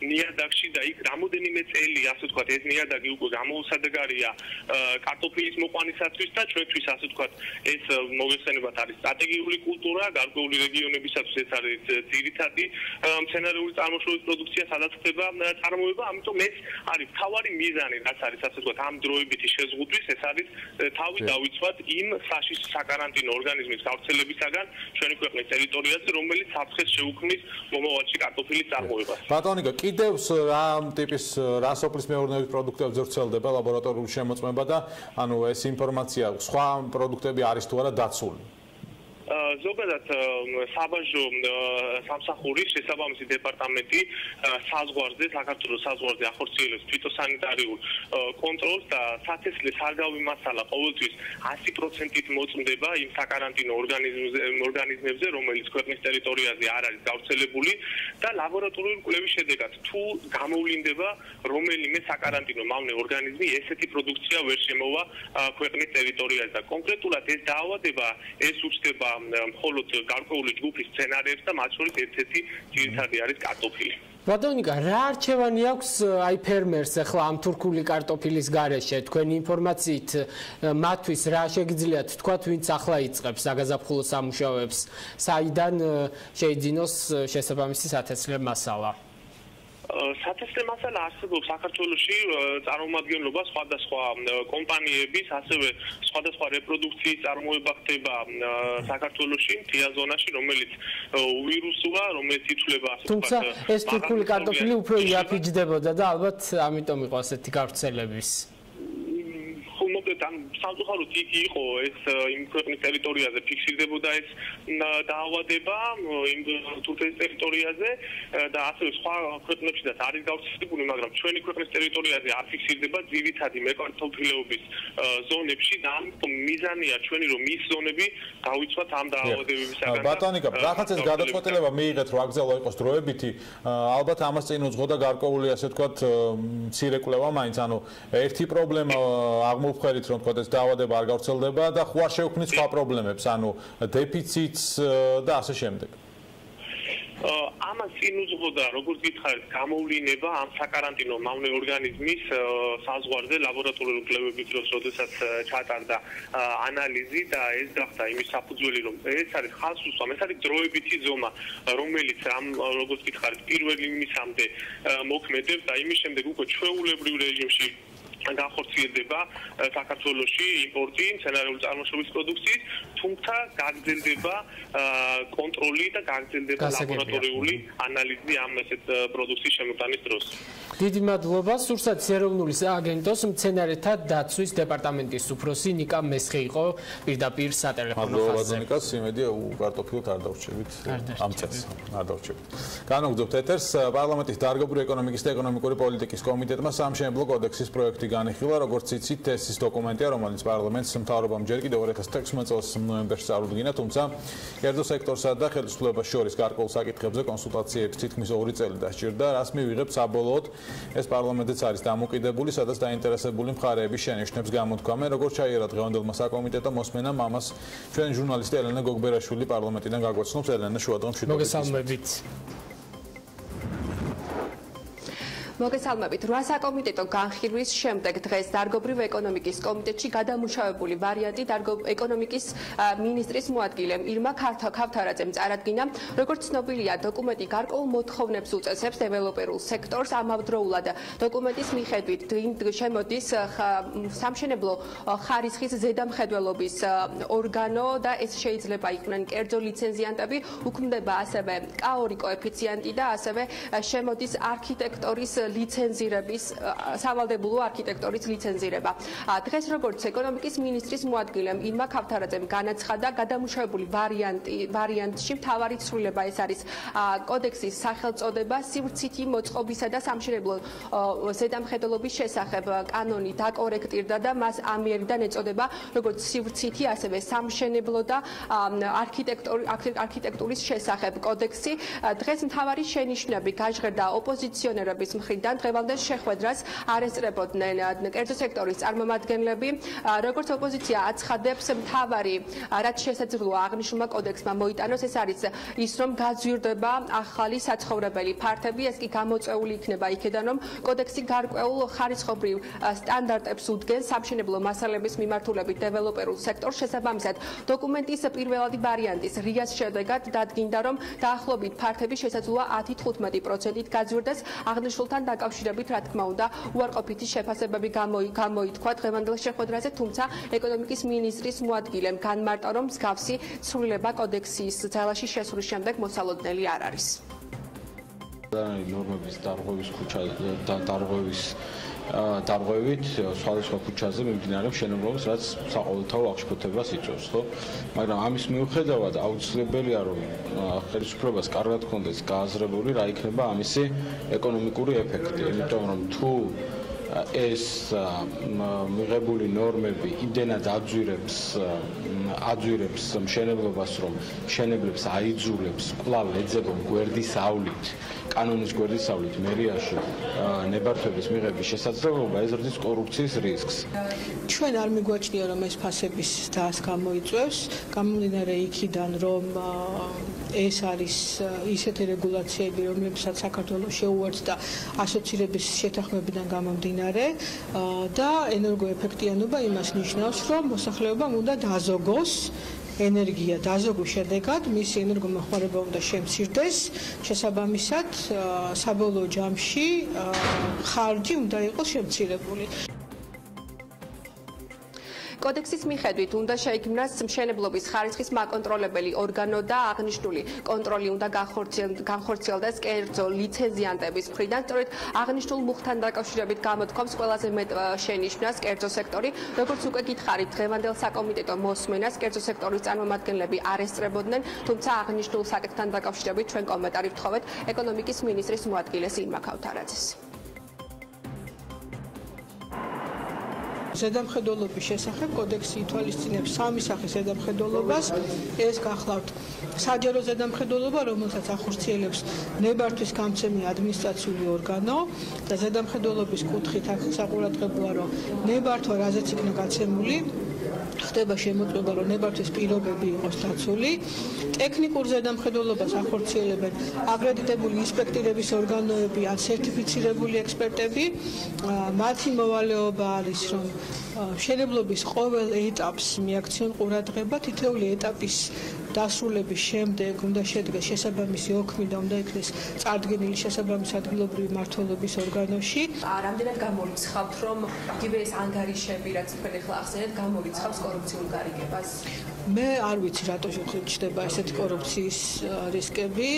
ნიადაგში და იქ რამოდენიმე წელი, ასე ვთქვათ, ეს ნიადაგი უკვე გამოუსადეგარია კარტოფილის მოყვანისათვის და ჩვენთვის, ასე ვთქვათ, ეს მოგეხსენებათ არის სტრატეგიული კულტურა, გარკვეული რეგიონებისათვის ეს არის ძირითადი მცენარეული წარმოშობის პროდუქცია, სადაც ხდება წარმოება, ამიტომ ეს არის თავარი მიზანი, რაც არის ასე ვთქვათ, ამ დროებითი შეზღუდვის, ეს არის თავი დავიცვათ იმ საშიშ საკარანტინო ორგანიზმის გავრცელებისაგან ჩვენი ქვეყნის ტერიტორიაზე, რომელიც საფრთხეს შეუქმნის მომავალში კარტოფილის წარმოებას. ბატონიკა, კიდევ რა ტიპის რა სოფლის მეურნეობის პროდუქტებზე ვრცელდება ლაბორატორიული შემოწმება და ანუ ეს ინფორმაცია სხვა პროდუქტები არის თუ არა დაცული? ზოგადად საბაჟო სამსახურის შესაბამისი დეპარტამენტი საზღვარზე, საქართველოს საზღვარზე ახორციელებს ფიტოსანიტარიულ კონტროლს და სათესლე სარგავი მასალა ყოველთვის 100%-ით მოწმდება იმ საკარანტინო ორგანიზმებზე, რომელიც ქვეყნის ტერიტორიაზე არ არის გავრცელებული და ლაბორატორიული კვლევის შედეგად თუ გამოვლინდება რომელიმე საკარანტინო მავნე ორგანიზმი, ესეთი პროდუქცია ვერ შემოვა ქვეყნის ტერიტორიაზე და კონკრეტულად ეს დაავადება ეს უჩნდება მხოლოდ გარკვეული ჯგუფის სცენარებს და მათ შორის ერთ-ერთი ძირითადი არის კარტოფილი. ბატონიკა, რა არჩევანი აქვს აი ფერმერს ახლა ამ თურქული კარტოფილის გარეშე? თქვენი ინფორმაციით მათთვის რა შეგიძლიათ თქვათ, ვინც ახლა იწყებს საგაზაფხულო სამუშაოებს, საიდან შეიძინოს შესაბამისი სათესლე მასალა? სათესლე მასალა არსებობს საქართველოში წარმომადგენლობა სხვადასხვა კომპანიების, ასევე სხვადასხვა რეპროდუქციის წარმოება ხდება საქართველოში, მთიან ზონაში, რომელიც ვირუსია, რომელიც ითვლება ასე ვთქვათ. თუმცა ეს თურქული კარტოფილი უფრო იაფიჯდებოდა და ალბათ ამიტომ იყო ასეთი გავრცელების. მოკლედ ამ სამწუხაროდ იქ იყო ეს იმ ქვეყნის ტერიტორიაზე ფიქსირდებოდა ეს დაავადება იმ თურქეთის ტერიტორიაზე და ასევე სხვა ქვეყნებშიც არის გავრცელებული, მაგრამ ჩვენი ქვეყნის ტერიტორიაზე არ ფიქსირდება ძირითადი მეკარტოფილეობის ზონებში და ამიტომ მიზანია ჩვენი რომ ის ზონები გავიცვათ ამ დაავადებებისაგან. ბატონიკა, რაღაც ეს გადაწყვეტილება მიიღეთ რომ აკრძალვა იყოს დროებითი, ალბათ ამას წინ უძღოდა გარკვეული ასე ვთქვათ მცირე კვლევა მაინც, ანუ ერთი პრობლემა აღმოვხერით რომ თქვა ეს დაავადება არ გავრცელდება და ხო არ შეუქმნის სხვა პრობლემებს, ანუ დეფიციტს და ასე შემდეგ. ამას წინ უძღოდა, როგორც გითხარით, გამოვლინება ამ საკარანტინო მავნე ორგანიზმის საზღვარზე ლაბორატორიული კვლევების დროს, როდესაც ჩატარდა ანალიზი და ეს გახდა იმის საფუძველი, რომ ეს არის ხალხსუსამ, ეს არის დროებითი ზომა, რომელიც ამ როგორც გითხარით, პირველ იმისამდე მოქმედებს და იმის შემდეგ უკვე ჩვეულებრივ რეჟიმში განხორციელდება საქართველოში იმპორტი მცენარეული წარმოშობის პროდუქციის, თუმცა გაგრძელდება კონტროლი და გაგრძელდება ლაბორატორიული ანალიზი ამ ესეთ პროდუქციის შემოტანის დროს. დიდი მადლობა. სურსათის ეროვნული სააგენტოს მცენარეთა დაცვის დეპარტამენტის უფროსი ნიკა მესხი იყო პირდაპირ სატელეფონო ხაზზე. ნიკას იმედია უკარტოფილთ არ დავრჩებით ამ წელს. არ დავრჩებით. განაგრძობთ ეთერს. პარლამენტის დარგობრივი ეკონომიკის და ეკონომიკური პოლიტიკის კომიტეტმა სამშენებლო კოდექსის პროექტი განიხილა, როგორც იცით, ეს ის დოკუმენტია, რომელიც პარლამენტს მთავრობამ ჯერ კიდევ 2016 წელს ნოემბერში წარუდგინა, თუმცა კერძო სექტორსა და ხელისუფლებას შორის გარკვეულ საკითხებზე კონსულტაციებს თითქმის 2 წელი დასჭირდა, რაც მივიღებს საბოლოოდ ეს პარლამენტიც არის დამოკიდებული, სადაც დაინტერესებული მხარეების შენიშვნებს გამოთქვამენ, როგორც ჩაიარა დღევანდელმა საკომიტეტო მოსმენამ, ამას ჩვენ ჟურნალისტი ელენა გოგბერაშვილი პარლამენტიდან გაგვაცნობს. ელენა, შუადღე მშვიდობით. მოგესალმებით. მოგესალმებით. 8 საკომიტეტო განხილვის შემდეგ დღეს დარგობრივი ეკონომიკის კომიტეტში გადამუშავებული ვარიანტი ეკონომიკის მინისტრის მოადგილემ ირმა ქავთარაძემ წარადგინა. როგორც ცნობილია, დოკუმენტი გარკვეულ მოთხოვნებს უწესებს დეველოპერულ სექტორს, ამავდროულად დოკუმენტის მიხედვით შემოდის სამშენებლო ხარისხის ზედამხედველობის ორგანო და ეს შეიძლება იყვნენ კერძო ლიცენზიანტები, უქმდება ასევე K2 კოეფიციენტი და ასევე შემოდის არქიტექტორის ლიცენზირების სავალდებულო არქიტექტორის ლიცენზირება. დღეს როგორც ეკონომიკის მინისტრის მოადგილემ ირმა ქავთარაძემ განაცხადა, გადამუშავებული ვარიანტში მთავარი ცვლილება ეს არის კოდექსის სახელწოდება, სივრცითი მოწყობისა და სამშენებლო ზედამხედველობის შესახებ კანონი დაკორექტირდა და მას ამიერიდან ეწოდება როგორც სივრცითი, ასევე სამშენებლო და არქიტექტურის შესახებ კოდექსი. დღეს მთავარი შენიშვნები გაჟღერდა ოპოზიციონერების მხრიდან დღევანდელ შეხვედრას არ ესწრებოდნენ კერძო სექტორის წარმომადგენლები. როგორც ოპოზიცია აცხადებს, მთავარი რაც შესაძლოა აღნიშნულმა კოდექსმა მოიტანოს, ეს არის ის, რომ გაძვირდება ახალი საცხოვრებელი ფართები, ეს კი გამოწვეული იქნება იქედან, რომ კოდექსი გარკვეულ ხარისხობრივ სტანდარტებს უდგენს სამშენებლო მასალების მიმართულებით დეველოპერულ სექტორს. შესაბამისად, დოკუმენტის პირველადი ვარიანტის რიას შედეგად დადგინდა, რომ დაახლოებით ფართები შესაძლოა 10-15%-ით გაძვირდეს. აღნიშნულთან დაკავშირებით, რა თქმა უნდა, უარყოფითი შეფასებები გამოითქვა დღევანდელ შეხვედრაზე, თუმცა ეკონომიკის მინისტრის მოადგილემ განმარტა, რომ მსგავსი ცვლილება კოდექსის ძალაში შესვლის შემდეგ მოსალოდნელი არ არის. ნორმების დარღვევით სხვადასხვა ქუჩაზე მიმდინარეობს მშენებლობის, რაც საყოველთაო აღშფოთებას იწვევს, ხო? მაგრამ ამის მიუხედავად აუცილებელია, რომ ხელისუფლებას კარგად ჰქონდეს გააზრებული, რა იქნება ამისი ეკონომიკური ეფექტი, იმიტომ რომ თუ ეს მიღებული ნორმები იმდენად აძვირებს მშენებლობას, რომ მშენებლებს აიძულებს კვლავ ეძებონ გვერდისავლით, კანონის გვერდისავლით მერიაში ნებართვების მიღების შესაძლებლობა ეზრდის კორუფციის რისკს. ჩვენ არ მიგვაჩნია, რომ ეს ფასების დას გამოიწვევს, გამომდინარე იქიდან, რომ ეს არის ისეთი რეგულაციები, რომლებსაც საქართველოს შეუერთდა ასოცირების შეთანხმებიდან გამომდინარე და ენერგოეფექტიანობა იმას ნიშნავს, რომ მოსახლეობამ უნდა დაზოგოს ენერგია დაზოგვის შედეგად მისი ენერგომოხმარება უნდა შემცირდეს, შესაბამისად საბოლოო ჯამში ხარჯი უნდა იყოს შემცირებული. კოდექსის მიხედვით უნდა შეიქმნას მშენებლობის ხარისხის მაკონტროლებელი ორგანო და აღნიშნული კონტროლი უნდა განხორციელდეს კერძო ლიცენზიანტების მხრიდან. სწორედ აღნიშნულ მუხთან დაკავშირებით გამოთქვამს ყველაზე მეტ შენიშვნას კერძო სექტორი. როგორც უკვე გითხარით, დღევანდელ საკომიტეტო მოსმენას კერძო სექტორის წარმომადგენლები არ ესწრებოდნენ, თუმცა აღნიშნულ საკითხთან დაკავშირებით ჩვენ კომენტარი ვთხოვეთ ეკონომიკის მინისტრის მოადგილეს ირმა ქავთარაძეს. ზედამხედველობის შესახებ კოდექსი ითვალისწინებს სამი სახის ზედამხედველობას. ეს გახლავთ საჯარო ზედამხედველობა, რომელსაც ახორციელებს ნებართვის გამცემი ადმინისტრაციული ორგანო და ზედამხედველობის კუთხით აქ საყურადღებოა, რომ ნებართვა რაზეც იქნა გაცემული ხდება შემოწმება, რომ ნებართვის პირობები იყოს დაცული. ტექნიკურ ზედამხედველობას ახორციელებენ აკრედიტებული ინსპექტირების ორგანოები ან სერტიფიცირებული ექსპერტები. მათი მოვალეობა არის, რომ მშენებლობის ყოველ ეტაპს მიაქციონ ყურადღება, თითოეული ეტაპის დასრულების შემდეგ უნდა შედგეს შესაბამისი ოქმი და უნდა იქნეს წარდგენილი შესაბამის ადგილობრივი მმართველობის ორგანოში. რამდენად გამორიცხავთ, რომ იგივე ეს ანგარიშები, რაც თქვენ ახლა ახსენეთ, გამორიცხავს კორუფციულ გარიგებას? მე არ ვიცი რატო შეხვდება ესეთი კორუფციის რისკები.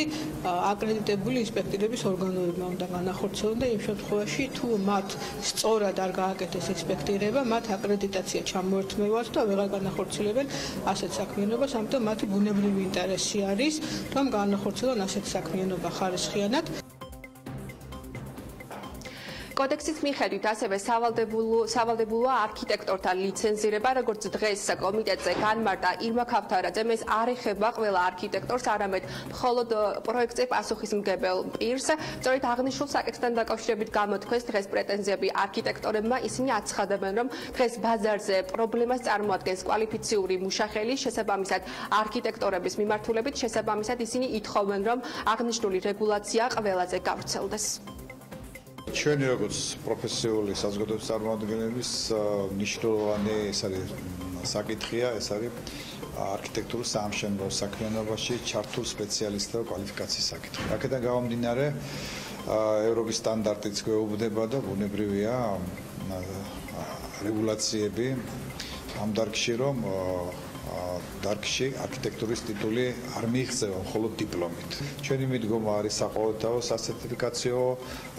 აკრედიტებული ინსპექტორების ორგანოებმა უნდა განახორციელონ და იმ შემთხვევაში თუ მათ სწორად არ გააკეთეს ინსპექტირება, მათ აკრედიტაცია ჩამოერთმევათ და ვეღარ განახორციელებენ ასეთ საქმიანობას, ამიტომ მათი ბუნებრივი ინტერესი არის, რომ განახორციელონ ასეთ საქმიანობა ხარისხიანად. კოდექსის მიხედვით ასევე სავალდებულოა არქიტექტორთა ლიცენზირება, როგორც დღეს კომიტეტზე განმარტა ირმა ქავთარაძემ, ეს არ ეხება ყველა არქიტექტორს, არამედ მხოლოდ პროექტზე პასუხისმგებელ პირს. სწორედ აღნიშნულ საკითხთან დაკავშირებით გამოთქვეს დღეს პრეტენზიები არქიტექტორებმა, ისინი აცხადებენ, რომ დღეს ბაზარზე პრობლემას წარმოადგენს კვალიფიციური მუშახელი, შესაბამისად არქიტექტორების მიმართულებით, შესაბამისად ისინი ითხოვენ, რომ აღნიშნული რეგულაცია ყველაზე გავრცელდეს. ჩვენი როგორც პროფესიული საზოგადოების წარმომადგენლების მნიშვნელოვანი ეს არის საკითხია, ეს არის არქიტექტურის სამშენებლო საქმიანობაში ჩართულ სპეციალისტთა კვალიფიკაციის საკითხი. აქედან გამომდინარე, ევროპის სტანდარტიც გვეუბნება და ბუნებრივია რეგულაციები ამ დარგში, რომ დარგში არქიტექტურის ტიტული არ მიიღწევა მხოლოდ დიპლომით. ჩვენი მიდგომა არის საყოველთაო სასერტიფიკაციო,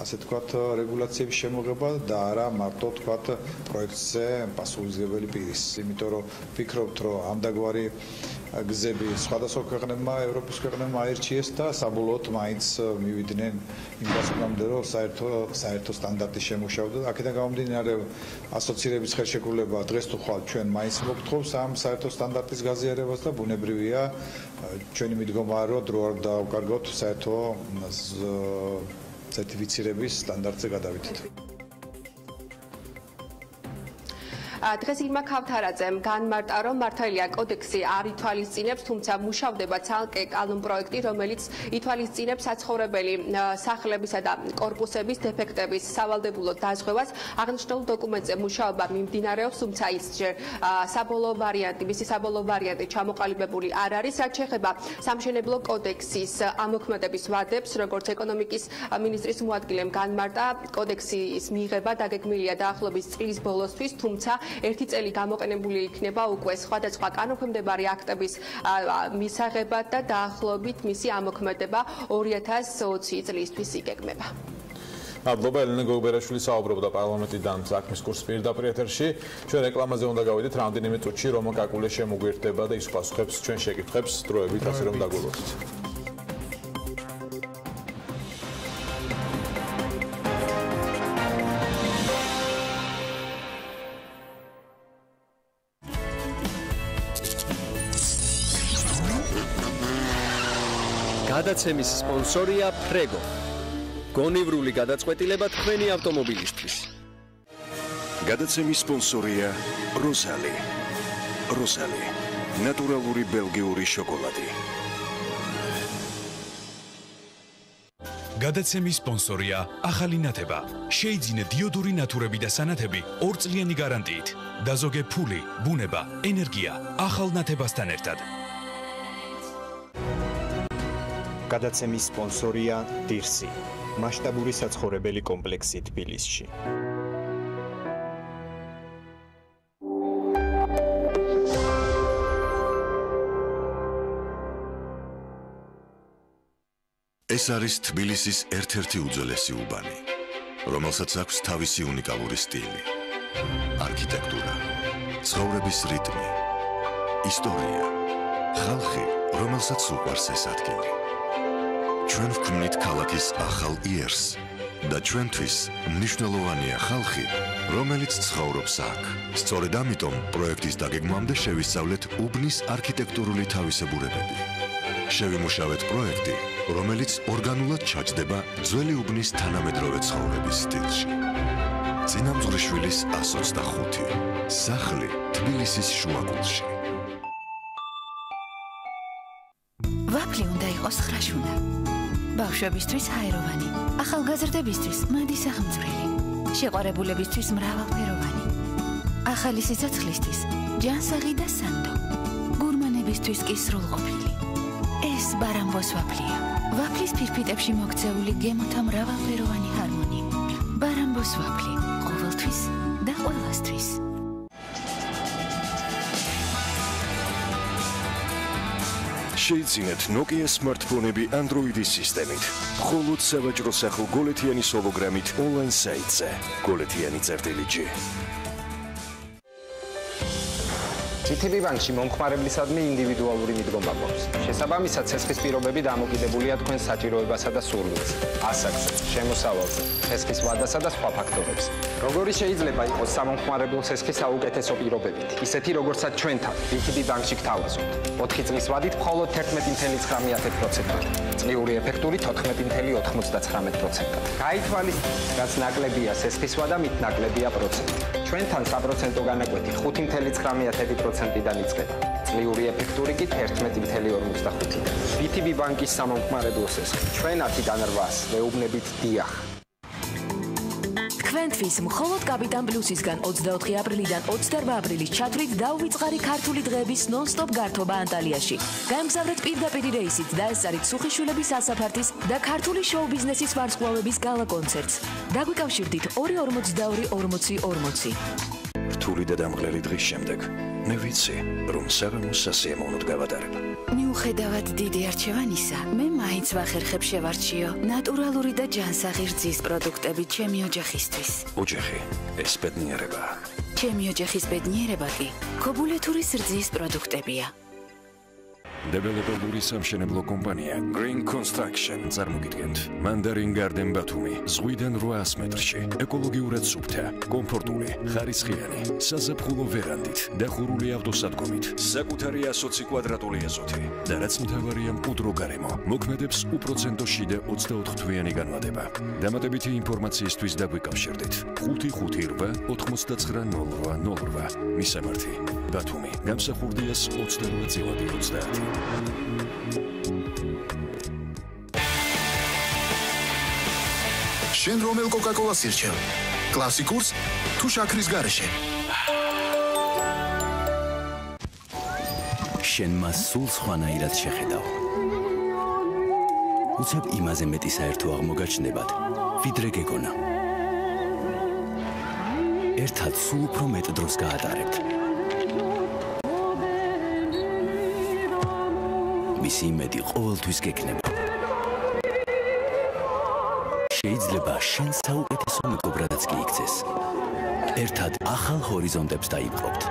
ასე თქვათ, რეგულაციების შემოღება და არა მარტო თქვათ პროექტზე პასუხისმგებელი პირის. იმიტომ რომ ვფიქრობთ, რომ ამდაგვარი გზები სხვადასხვა ქვეყნებმა, ევროპის ქვეყნებმა აირჩიეს და საბოლოოდ მაინც მივიდნენ იმ დასკვნამდე, რომ საერთო სტანდარტი შემუშავდა. აქედან გამომდინარე, ასოცირების ხელშეკრულება დღეს თუ ხვალ ჩვენ მაინც მოგთხოვს ამ საერთო სტანდარტის გაზიარებას და ბუნებრივია ჩვენი მიდგომაა, რომ დრო არ დავკარგოთ საერთო სერტიფიცირების სტანდარტზე გადავიდეთ. დღეს ირმა ქავთარაძემ განმარტა, რომ მართალია კოდექსი არ ითვალისწინებს, თუმცა მუშავდება ცალკე კანონპროექტი, რომელიც ითვალისწინებს საცხოვრებელი სახლებისა და კორპუსების დეფექტების სავალდებულო დაზღვევას. აღნიშნულ დოკუმენტზე მუშაობა მიმდინარეობს, თუმცა ის ჯერ მისი საბოლოო ვარიანტი ჩამოყალიბებული არ არის. რაც შეეხება სამშენებლო კოდექსის ამოქმედების ვადებს, როგორც ეკონომიკის მინისტრის მოადგილემ განმარტა, კოდექსის მიღება დაგეგმილია დაახლოების წლის ბოლოსთვის, თუმცა ერთი წელი გამოყენებული იქნება უკვე სხვადასხვა კანონქვემდებარე აქტების მისაღებად და დაახლოებით მისი ამოქმედება 2020 წლისთვის იგეგმება. მადლობა ელენე გოგბერაშვილი საუბრობდა პარლამენტიდან საქმის კურსს პირდაპირ ეთერში. ჩვენ რეკლამაზე უნდა გავიდეთ, რამდენიმე წუთში რომან კაკულე შემოგვიერთდება და ის პასუხებს ჩვენ შეკითხვებს დროებით, ასე რომ დაგულოთ. გადაცემის სპონსორია ფრეგო. გონივრული გადაწყვეტილება თქვენი ავტომობილისთვის. გადაცემის სპონსორია როსალი. როსალი. ნატურალური ბელგიური შოკოლადი. გადაცემის სპონსორია ახალი ნათება. შეიძინე დიოდური ნათურები და სანათები 2 წლიანი გარანტიით. დაზოგე ფული, ბუნება, ენერგია ახალ ნათებასთან ერთად. გადაცემის სპონსორია დირსი, მასშტაბური საცხოვრებელი კომპლექსი თბილისში. ეს არის თბილისის ერთ-ერთი უძველესი უბანი, რომელსაც აქვს თავისი უნიკალური სტილი, არქიტექტურა, ცხოვრების რიტმი, ისტორია, ხალხი, რომელსაც უყვარს ეს ადგილი. ჩვენ ვქმნით ქალაქის ახალ იერს და ჩვენთვის მნიშვნელოვანია ხალხი, რომელიც ცხოვრობს აქ. სწორედ ამიტომ პროექტის დაგეგმვამდე შევისწავლეთ უბნის არქიტექტურული თავისებურებები. შევიმუშავეთ პროექტი, რომელიც ორგანულად ჩაჯდება ძველი უბნის თანამედროვე ცხოვრების სტილში. წინამძღვრიშვილის 125 სახლი თბილისის შუაგულში. ვაფლი უნდა იყოს ხრაშუნა. ბავშვებისთვის ჰაეროვანი, ახალგაზრდებისთვის მადი სახელმწიფო, შეყვარებულებისთვის მრავალფეროვანი, ახალი სიცოცხლისთვის ჯანსაღი და სანდო, გურმანებისთვის კი სრულყოფილი. ეს ბარამბოს ვაფლია. ვაფლის ფირფიტებში მოქცეული გემოთა მრავალფეროვანი ჰარმონია. ბარამბოს ვაფლი, ყოველთვის და ყველასთვის. შეიძინეთ Nokia smartphone-ები Android-ის სისტემით. მხოლოდ სავაჭრო სახლ გოლეთიანის ჰოლოგრამით online საიტზე. გოლეთიანი წერტილი-G. GTB ბანკში მომხმარებლისადმი ინდივიდუალური მიდგომა გვაქვს. შესაბამისად, ცესხის პირობები დამოკიდებულია თქვენს საჭიროებასა და სურვილზე, ასაკზე, შემოსავალზე, ცესხის ვადასა და სხვა ფაქტორებზე. როგორი შეიძლება იყოს სამომხმარებლო ცესხის საუკეთესო პირობებით, ისეთი როგორცაც ჩვენთან GTB ბანკში გთავაზობთ. 4 წლის ვადით მხოლოდ 11.9%-ად, წლიური ეფექტური 14.99%-ად. გაითვალისწინეთ, რაც ნაკლებია ცესხის ვადა, მით ნაკლებია პროცენტი. ჩვენთან საპროცენტო განაკვეთი 5.9%-დან იწყება. წლიური ეფექტური კი 11.45%-დან. GTB ბანკის სამომხმარებლო ცესხი. ჩვენ 10-დან 8-ს მეუბნებით დიახ. თქვენთვის მხოლოდ კაპიტან პლუსისგან 24 აპრილიდან 28 აპრილის ჩათვლით დაუვიწყარი ქართული დღეების ნონ-სტოპ გართობა ანტალიაში. გამგზავრეთ პირდაპირ რეისით და ესწარით სუხიშვილების ასაფართის და ქართული შოუ-ბიზნესის ვარსკვლავების გალა კონცერტს. დაგვიკავშირდით 242-40-40. რთული და დამღლელი დღის შემდეგ მე ვიცი, რომ საღამოს სასიამოვნოდ გავატარებ. მიუხედავად დიდი არჩევანისა, მე მაინც ვახერხებ შევარჩიო ნატურალური და ჯანსაღი რძის პროდუქტები ჩემი ოჯახისთვის. ოჯახი, ეს ბედნიერებაა. ჩემი ოჯახის ბედნიერება კი ქობულეთურის რძის პროდუქტებია. დეველოპერული სამშენებლო კომპანია Green Construction წარმოგიდგენთ Mandarin Garden ბათუმი ზღვიდან 800 მეტრში ეკოლოგიურად სუფთა, კომფორტული, ხარისხიანი, საზაფხულო ვერანდით, დახურული ავტოსადგომით, საკუთარი 120 კვადრატული ეზოთი და რაც მთავარია მყუდრო გარემო, მოქმედებს უპროცენტო შიდა 24 თვიანი განმადება. დამატებითი ინფორმაციისთვის დაგვიკავშირდით 558 9908. მისამართი ბათუმი, გამსახურდიას 28-30. შენ რომელ კოკაკოლას ირჩევ? კლასიკურს თუ შაქრის გარეშე? შენ მას სულ სხვანაირად შეხედავ. უცებ იმაზე მეტი საერთო აღმოგაჩნდებათ, ვიდრე გეგონა. ერთად სულ უფრო მეტ დროს გაატარებთ. მისი იმედი ყოველთვის გექნება. შეიძლება შენ საუკეთესო მეგობრადაც გიქცეს. ერთად ახალ ჰორიზონტებს დაიპყრობთ.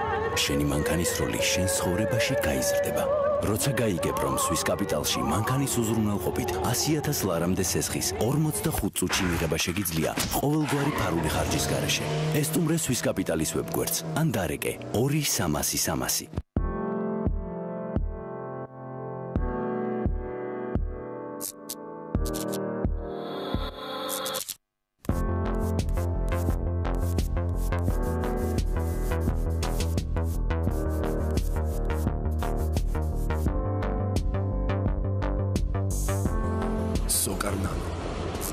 შენი მანქანის როლი შენ ცხოვრებაში გაიზრდება. როცა გაიგებ, რომ სვის კაპიტალში მანქანის უზრუნველყოფით 100,000 ლარამდე სესხის 45 წუთში მიღება შეგიძლია ყოველგვარი ფარული ხარჯის გარეშე. ესტუმრე სვის კაპიტალის ვებგვერდს ან დარეკე 2-300-300. სოკარნანო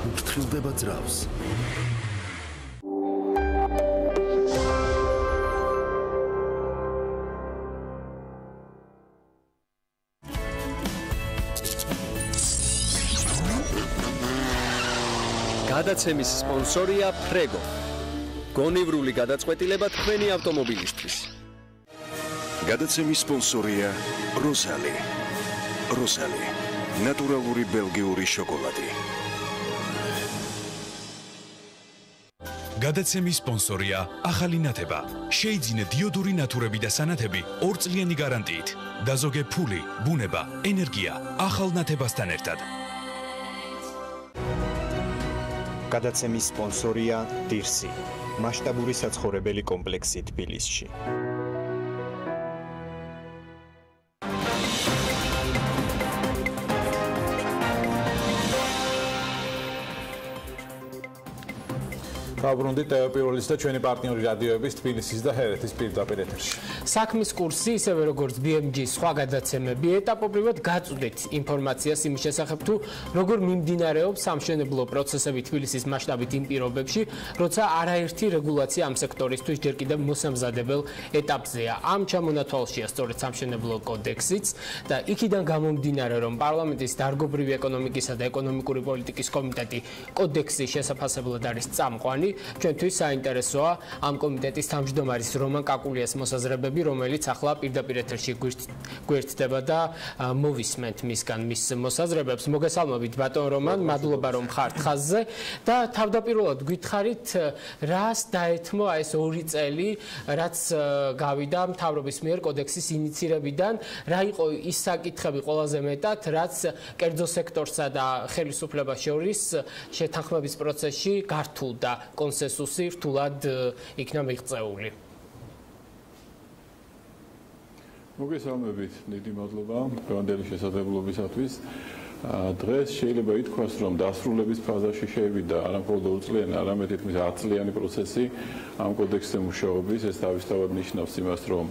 უფრთხილდება ძრავს. გადაცემის სპონსორია Prego. გონივრული გადაწყვეტილება თქვენი ავტომობილისთვის. გადაცემის სპონსორია Rosali. Rosali. ნატურალური ბელგიური შოკოლადი. გადაცემის სპონსორია ახალი ნათება. შეიძინე დიოდური ნათურები და სანათები 2 წლიანი გარანტიით. დაზოგე ფული, ბუნება, ენერგია ახალ ნათებასთან ერთად. გადაცემის სპონსორია დირსი, მასშტაბური საცხოვრებელი კომპლექსი თბილისში. საუბრობთ პირველის და ჩვენი პარტნიორი რადიოების თბილისის და ჰერეთის პირდაპირ ეთერში. საქმის კურსი, ისევე როგორც BMG-ის სხვა გადაცემები, ეტაპობრივად გაწვდით ინფორმაციას იმის შესახებ, თუ როგორ მიმდინარეობს სამშენებლო პროცესები თბილისის მასშტაბით იმ პირობებში, როცა არაერთი რეგულაცია ამ სექტორისთვის ჯერ კიდევ მოსამზადებელ ეტაპზეა. ამ ჩამონათვალშია სწორედ სამშენებლო კოდექსიც და იქიდან გამომდინარე, რომ პარლამენტის დარგობრივი ეკონომიკისა და ეკონომიკური პოლიტიკის კომიტეტი კოდექსის შესაფასებლად არის წამყვანი, ჩვენთვის საინტერესოა ამ კომიტეტის თავმჯდომარის რომან კაკულიას მოსაზრებები, რომელიც ახლა პირდაპირ ეთერში გვერდდება და მოვისმენთ მისგან მის მოსაზრებებს. მოგესალმებით ბატონ რომან, მადლობა რომ ხართ ხაზზე და თავდაპირველად გითხარით, რას დაეთმო ეს 2 წელი, რაც გავიდა მთავრობის მიერ კოდექსის ინიცირებიდან, რა იყო ის საკითხები ყველაზე მეტად, რაც კერძო სექტორსა და ხელისუფლებას შორის შეთანხმების პროცესში გართულდა კონსენსუსი რთულად იქნა მიღწეული. მოგესალმებით, დიდი მადლობა დღევანდელი შესაძლებლობისათვის. დღეს შეიძლება ითქვას, რომ დასრულების ფაზაში შევიდა არა მხოლოდ 2 წლიანი, არამედ თითქმის 10 წლიანი პროცესი ამ კოდექსზე მუშაობის. ეს თავისთავად ნიშნავს იმას, რომ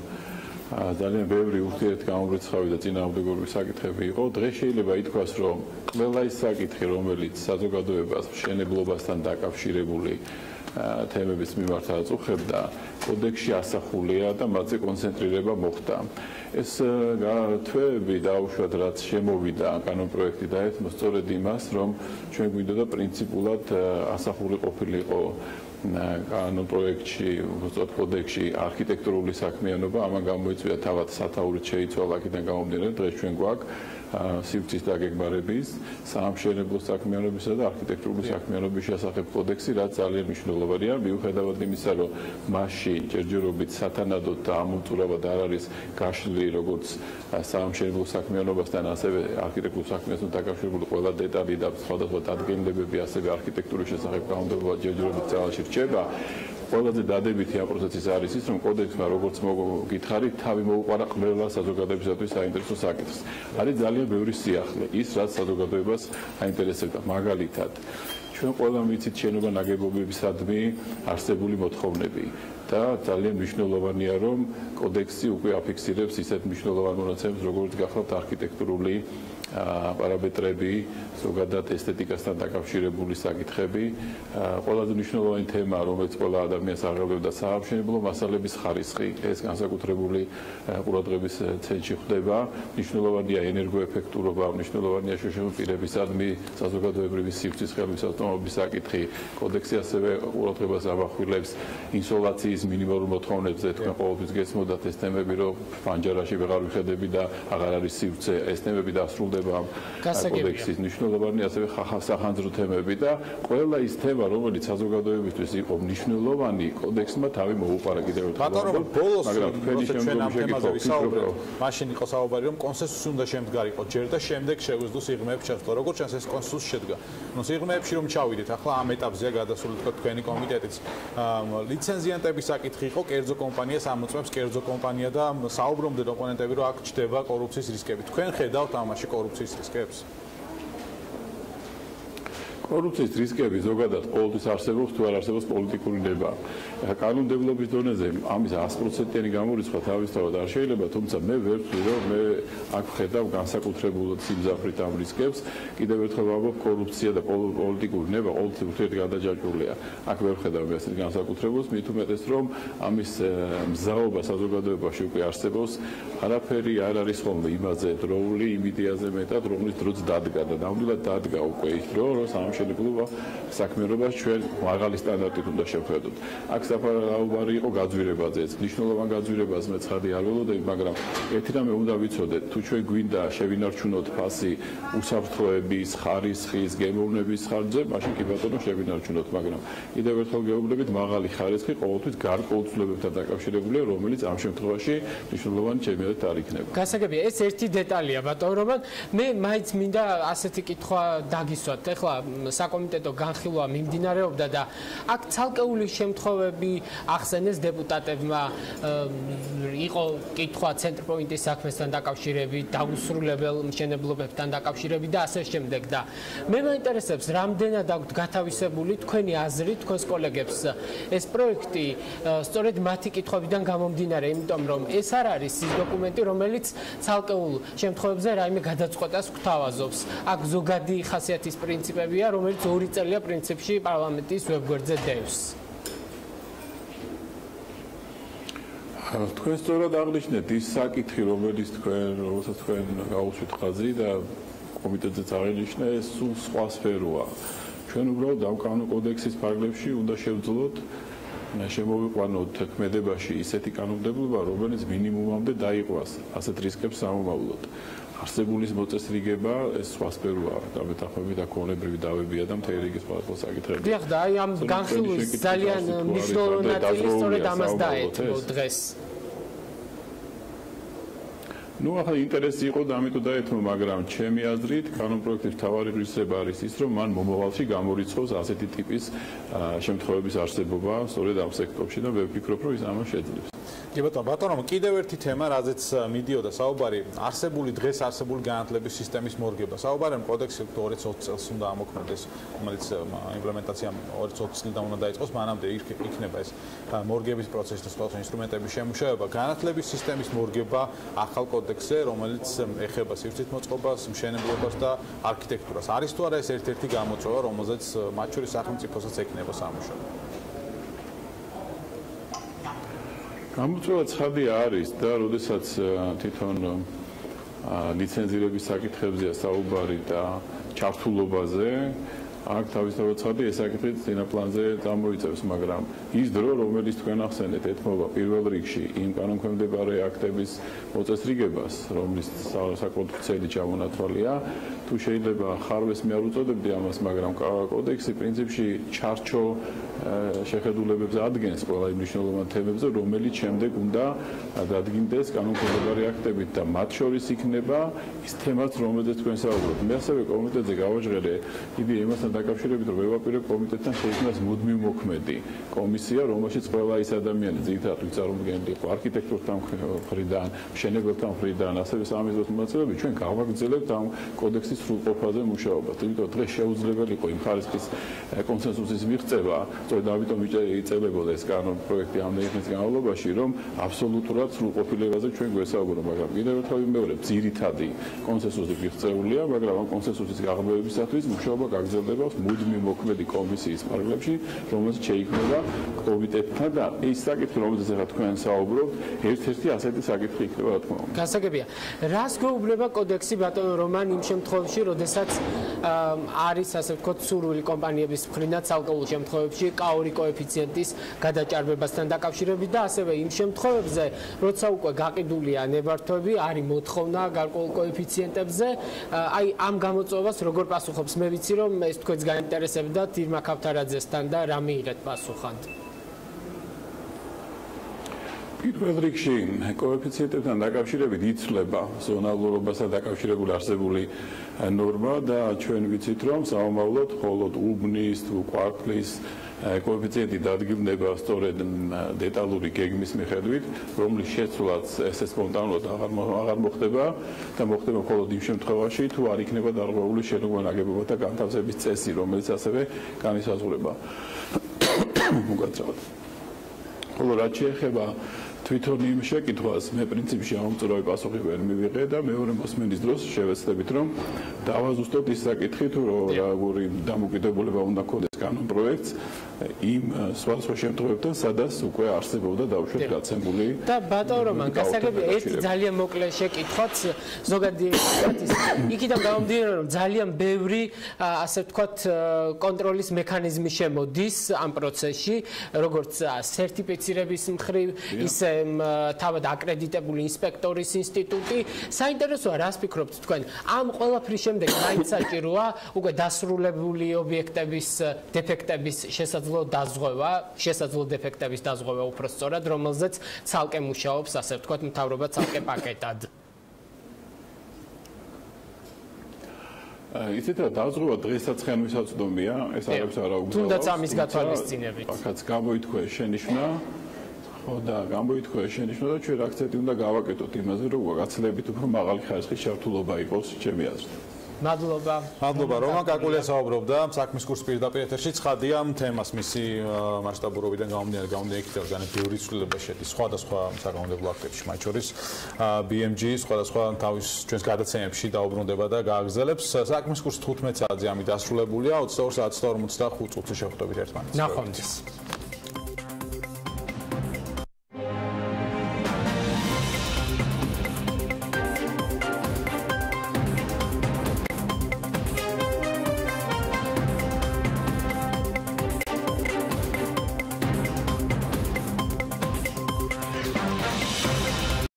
ძალიან ბევრი ურთიერთგამორიცხავი და წინააღმდეგობრივი საკითხები იყო. დღეს შეიძლება ითქვას, რომ ყველა ის საკითხი, რომელიც საზოგადოებას მშენებლობასთან დაკავშირებული თემების მიმართ აწუხებდა, კოდექსში ასახულია და მათზე კონცენტრირება მოხდა. ეს თვეები დაუშვათ, რაც შემოვიდა კანონპროექტი დაეთმო სწორედ იმას, რომ ჩვენ გვინდოდა პრინციპულად ასახული ყოფილიყო კანონპროექტში, უბრალოდ კოდექსში არქიტექტურული საქმიანობა, ამან გამოიწვია თავად სათაურით შეიცვალა აქედან გამომდინარე, დღეს ჩვენ გვაქვს სივრცის დაგეგმარების, საამშენებლო საქმიანობისა და არქიტექტურული საქმიანობის შესახებ კოდექსი, რაც ძალიან მნიშვნელოვანია, მიუხედავად იმისა, რომ მასში ჯერჯერობით სათანადოდ და ამომწურავად არ არის გაშლილი როგორც საამშენებლო საქმიანობასთან, ასევე არქიტექტურულ საქმიანობასთან დაკავშირებული ყველა დეტალი და სხვადასხვა დადგენილებები, ასევე არქიტექტურის შესახებ გამომდინარე ჯერჯერობით ძალაში რჩება. ყველაზე დადებითი ამ პროცესის არის ის, რომ კოდექსმა, როგორც მოგითხარით, თავი მოუყარა ყველა საზოგადოებისათვის საინტერესო საკითხს. არის ძალიან ბევრი სიახლე, ის რაც საზოგადოებას აინტერესებდა. მაგალითად, ჩვენ ყველა ვიცით შენობა ნაგებობებისადმი არსებული მოთხოვნები და ძალიან მნიშვნელოვანია, რომ კოდექსი უკვე აფიქსირებს ისეთ მნიშვნელოვან მონაცემებს, როგორც გახლავთ არქიტექტურული პარამეტრები, ზოგადად ესთეტიკასთან დაკავშირებული საკითხები. ყველაზე მნიშვნელოვანი თემა, რომელიც ყველა ადამიანს აღელვებდა, საამშენებლო მასალების ხარისხი, ეს განსაკუთრებული ყურადღების ცენტრში ხდება. მნიშვნელოვანია ენერგოეფექტურობა, მნიშვნელოვანია შეშეშებული პირებისადმი საზოგადოებრივი სივრცის ხელმისაწვდომობის საკითხი. კოდექსი ასევე ყურადღებას ამახვილებს ინსოლაციის მინიმალურ მოთხოვნებზე, თქვენ ყოველთვის გესმოდათ ეს თემები, რომ ფანჯარაში ვეღარ ვიხედები და აღარ არის სივრცე, ეს თემები დასრულდება კოდექსის მნიშვნელოვანი ასევე სახანძრო თემები და ყველა ის თემა, რომელიც საზოგადოებისთვის იყო მნიშვნელოვანი, კოდექსმა თავი მოუყარა კიდევ ერთხელ. ბატონო, ბოლოს ჩვენ ამ თემაზე ვისაუბრეთ. მაშინ იყო საუბარი, რომ კონსენსუსი უნდა შემდგარიყო ჯერ და შემდეგ შეგვიძლია სიღრმეებს შეხვდა. როგორც ჩანს, ეს კონსენსუსი შედგა. ნუ სიღრმეებში რომ ჩავიდეთ, ახლა ამ ეტაპზეა გადასული თქვენი კომიტეტიც. ლიცენზიანტების საკითხი იყო, კერძო კომპანიას ამოწმებს კერძო კომპანია და საუბრობდნენ ოპონენტები, რომ აქ ჩდება კორუფციის რისკები. თქვენ ხედავთ ამაში კორუფციის რისკებს? კორუფციის რისკები ზოგადად ყოველთვის არსებობს, თუ არ არსებობს პოლიტიკური ნება. კანონმდებლობის დონეზე ამის 100%-იანი გამორიცხვა თავისთავად არ შეიძლება, თუმცა მე ვერ ვთვლი, რომ მე აქ ვხედავ განსაკუთრებულად სიმძაფრით ამ რისკებს. კიდევ ერთხელ ვამბობ, კორუფცია და პოლიტიკური ნება ყოველთვის ურთიერთგადაჯაჭვულია. აქ ვერ ვხედავ მე ასეთ განსაკუთრებულს, მით უმეტეს, რომ ამის მზაობა საზოგადოებაში უკვე არსებობს. არაფერი არ არის ხოლმე იმაზე დროული, იმედიაზე მეტად, რომლის დროც დადგა და ნამდვილად დადგა უკვე ის დრო, რომ სამშენებლო საქმიანობას ჩვენ მაღალი სტანდარტით უნდა შევხედოთ. აქ საუბარი იყო გაძვირებაზეც. მნიშვნელოვან გაძვირებას მე ცხადი არ ველოდები, მაგრამ ერთი რამე უნდა ვიცოდეთ, თუ ჩვენ გვინდა შევინარჩუნოთ ფასი უსაფრთხოების, ხარისხის, გემოვნების ხარჯზე, მაშინ კი ბატონო შევინარჩუნოთ, მაგრამ კიდევ ერთხელ გეუბნებით, მაღალი ხარისხი ყოველთვის გარკვეულ ცვლილებებთან დაკავშირებულია, რომელიც ამ შემთხვევაში მნიშვნელოვანი ჩემიათ არ იქნება. გასაგებია, ეს ერთი დეტალია, ბატონო რომან, მე მაინც მინდა ასეთი კითხვა დაგისვათ. ეხლა საკომიტეტო განხილვა მიმდინარეობდა და აქ ცალკეული შემთხვევები ახსენეს დეპუტატებმა იყო კითხვა ცენტრპოინტის საქმესთან დაკავშირებით, დაუსრულებელ მშენებლობებთან დაკავშირებით და ასე შემდეგ და მე მაინტერესებს რამდენად აქვთ გათავისებული თქვენი აზრი თქვენს კოლეგებს ეს პროექტი სწორედ მათი კითხვებიდან გამომდინარე, იმიტომ რომ ეს არ არის ის დოკუმენტი, რომელიც ცალკეულ შემთხვევებზე რაიმე გადაწყვეტას გვთავაზობს. აქ ზოგადი ხასიათის პრინციპებია, რომელიც 2 წელია პრინციპში პარლამენტის ვებგვერდზე დევს. თქვენ სწორად აღნიშნეთ ის საკითხი, რომელსაც თქვენ გაუსვით ხაზი და კომიტეტზეც აღინიშნა, ეს სულ სხვა სფეროა. ჩვენ უბრალოდ ამ კანონო კოდექსის ფარგლებში უნდა შევძლოთ შემოვიყვანოთ ქმედებაში ისეთი კანონმდებლობა, რომელიც მინიმუმამდე დაიყვას ასეთ რისკებს სამომავლოდ. არსებულის მოწესრიგება ეს სხვა სფეროა, დამეთანხმები და კოლებრივი დავებია და მთელი რიგი სხვა საკითხები. დიახ, და აი ამ განხილვის ძალიან მნიშვნელოვანი ნაწილი სწორედ ამას დაეთმო დღეს. ნუ ახლა ინტერესი იყო და ამიტომ დაეთმო, მაგრამ ჩემი აზრით კანონპროექტის მთავარი ღირსება არის ის, რომ მან მომავალში გამორიცხოს ასეთი ტიპის შემთხვევების არსებობა სწორედ ამ სექტორში და მე ვფიქრობ, რომ ის ამას შეძლებს. კი ბატონო, კიდევ ერთი თემა, რაზეც მიდიოდა საუბარი, დღეს არსებული განათლების სისტემის მორგება. საუბარი კოდექსი 2020 წელს უნდა ამოქმედდეს, რომელიც იმპლემენტაცია 2020 წლიდან უნდა დაიწყოს, მანამდე იქნება ეს მორგების პროცესი და სხვა ინსტრუმენტების შემუშავება. განათლების სისტემის მორგება ახალ კოდექსზე, რომელიც ეხება სივრცით მოწყობას, მშენებლობას და არქიტექტურას. არის თუ არა ეს ერთ-ერთი გამოწვევა, რომელზეც მათ შორის სახელმწიფოსაც ექნება სამუშაო? გამოწვევა ცხადი არის და როდესაც თვითონ ლიცენზირების საკითხებზეა საუბარი და ჩართულობაზე, აქ თავისთავად ცხადი ეს საკითხი წინაპლანზე წამოიწევს, მაგრამ ის დრო, რომელიც თქვენ ახსენეთ, ეთმობა პირველ რიგში იმ კანონქვემდებარე აქტების მოწესრიგებას, რომლის საკმაოდ ვრცელი ჩამონათვალია, თუ შეიძლება ხარვეს მე არ უწოდებდი ამას, მაგრამ კოდექსი პრინციპში ჩარჩო შეხედულებებს ადგენს ყველა იმ მნიშვნელოვან თემებზე, რომელიც შემდეგ უნდა დადგინდეს კანონქვემდებარე აქტებით და მათ შორის იქნება ის თემაც, რომელზეც თქვენ საუბრობთ. მე ასევე კომიტეტზე გავაჟღერე იდეა იმასთან დაკავშირებით, რომ ვეპირებ კომიტეტთან შეიქმნას მუდმივ მოქმედი კომისია, რომელშიც ყველა ის ადამიანი ძირითადად ვიწარმოდგენილი იყო არქიტექტორთან მხრიდან, მშენებელთან მხრიდან, ასევე სამიზნეს მონაწილეები, ჩვენ გავაგრძელებთ ამ კოდექსის სრულყოფაზე მუშაობას. იმიტომ დღეს შეუძლებელი იყო იმ ხარისხის კონსენსუსის მიღწევა, სწორედ ამიტომ იწელებოდა ეს კანონ პროექტი ამდენი ხნის განმავლობაში, რომ აბსოლუტურად სრულყოფილებაზე ჩვენ გვესაუბროთ, მაგრამ კიდევ ერთხელ ვიმეორებ, ძირითადი კონსენსუსი მიღწეულია, მაგრამ ამ კონსენსუსის გაღრმავებისათვის მუშაობა გაგრძელდება მუდმივ მოქმედი კომისიის ფარგლებში, რომელიც შეიქმნება კომიტეტთან და ის საკითხი, რომელზეც ახლა თქვენ საუბრობთ, ერთ-ერთი ასეთი საკითხი იქნება, რა თქმა უნდა. გასაგებია. რას გვეუბნება კოდექსი ბატონო რომან იმ შემთხვევაში, როდესაც არის ასე ვთქვათ სურვილი კომპანიების მხრიდან ცალკეულ შემთხვევებში კაური კოეფიციენტის გადაჭარბებასთან დაკავშირებით და ასევე იმ შემთხვევებზე, როცა უკვე გაყიდულია ნებართვები, არის მოთხოვნა გარკვეულ კოეფიციენტებზე, აი ამ გამოწვევას როგორ პასუხობს? მე ვიცი რომ ეს თქვენს გაინტერესებდათ ირმა ქავთარაძესთან და რა მიიღეთ პასუხად? პირველ რიგში კოეფიციენტებთან დაკავშირებით იცვლება ზონალურობასთან დაკავშირებული არსებული ნორმა და ჩვენ ვიცით რომ სამომავლოდ მხოლოდ უბნის თუ კვარკლის კოეფიციენტი დადგმდება სწორედ დეტალური გეგმის მიხედვით, რომლის შეცვლაც ესე სპონტანურად აღარ მოხდება და მოხდება მხოლოდ იმ შემთხვევაში, თუ არ იქნება დარღვეული შენობა ნაგებობათა განთავსების წესი, რომელიც ასევე განისაზღვრება. მოგაწევთ. ხოლო რაც შეეხება თვითონ იმ შეკითხვას, მე პრინციპში ამ უწურავი პასუხი ვერ მივიღე და მეორე მოსმენის დროს შევეცდებით, რომ დავაზუსტოთ ის საკითხი, თუ როგორი დამოკიდებულება უნდა ქონდეს კანონპროექტს იმ სხვა შემთხვევებთან, სადაც უკვე არსებობდა დაუშვათ გაცემული და ბატონო რომან, გასაგებია ერთი ძალიან მოკლე შეკითხვაც ზოგადი ის იქიდან გამომდინარე, რომ ძალიან ბევრი ასე ვთქვათ კონტროლის მექანიზმი შემოდის ამ პროცესში, როგორც სერტიფიცირების მხრივ, ისე თავად აკრედიტებული ინსპექტორის ინსტიტუტი. საინტერესოა, რას ფიქრობთ თქვენ? ამ ყველაფრის შემდეგ მაინც საჭიროა უკვე დასრულებული ობიექტების დეფექტების შესაძლო დაზღვევა, შესაძლო დეფექტების დაზღვევა უფრო სწორად, რომელზეც ცალკე მუშაობს, ასე ვთქვათ, მთავრობა ცალკე პაკეტად. ისეთ რა დავზღვა დღესაც ხელმისაწვდომია, ეს არაფერს არ აუგზავნებს. თუნდაც ამის გათვალისწინებით. აქაც გამოითქვია შენიშვნა. ხო და გამოითქვია შენიშვნა და ჩვენ აქცენტი უნდა გავაკეთოთ იმაზე, რომ გაცილებით უფრო მაღალი ხარისხის ჩართულობა იყოს ჩემი აზრით. მადლობა. მადლობა. რომან კაკულია საუბრობდა საქმის კურს პირდაპირ ეთერში. ცხადია თემას მისი მასშტაბურობიდან გამომდინარე იქით ორგანიზ ბევრი ცვლილება შედის სხვადასხვა საკანონმდებლო აქტებში, მათ შორის BMG სხვადასხვა თავის ჩვენს გადაცემებში დაუბრუნდება და გააგრძელებს. საქმის კურს 15 საათზე ამით დასრულებულია 22:45 წუთში შევხვდებით ერთმანეთს. ნახვამდის.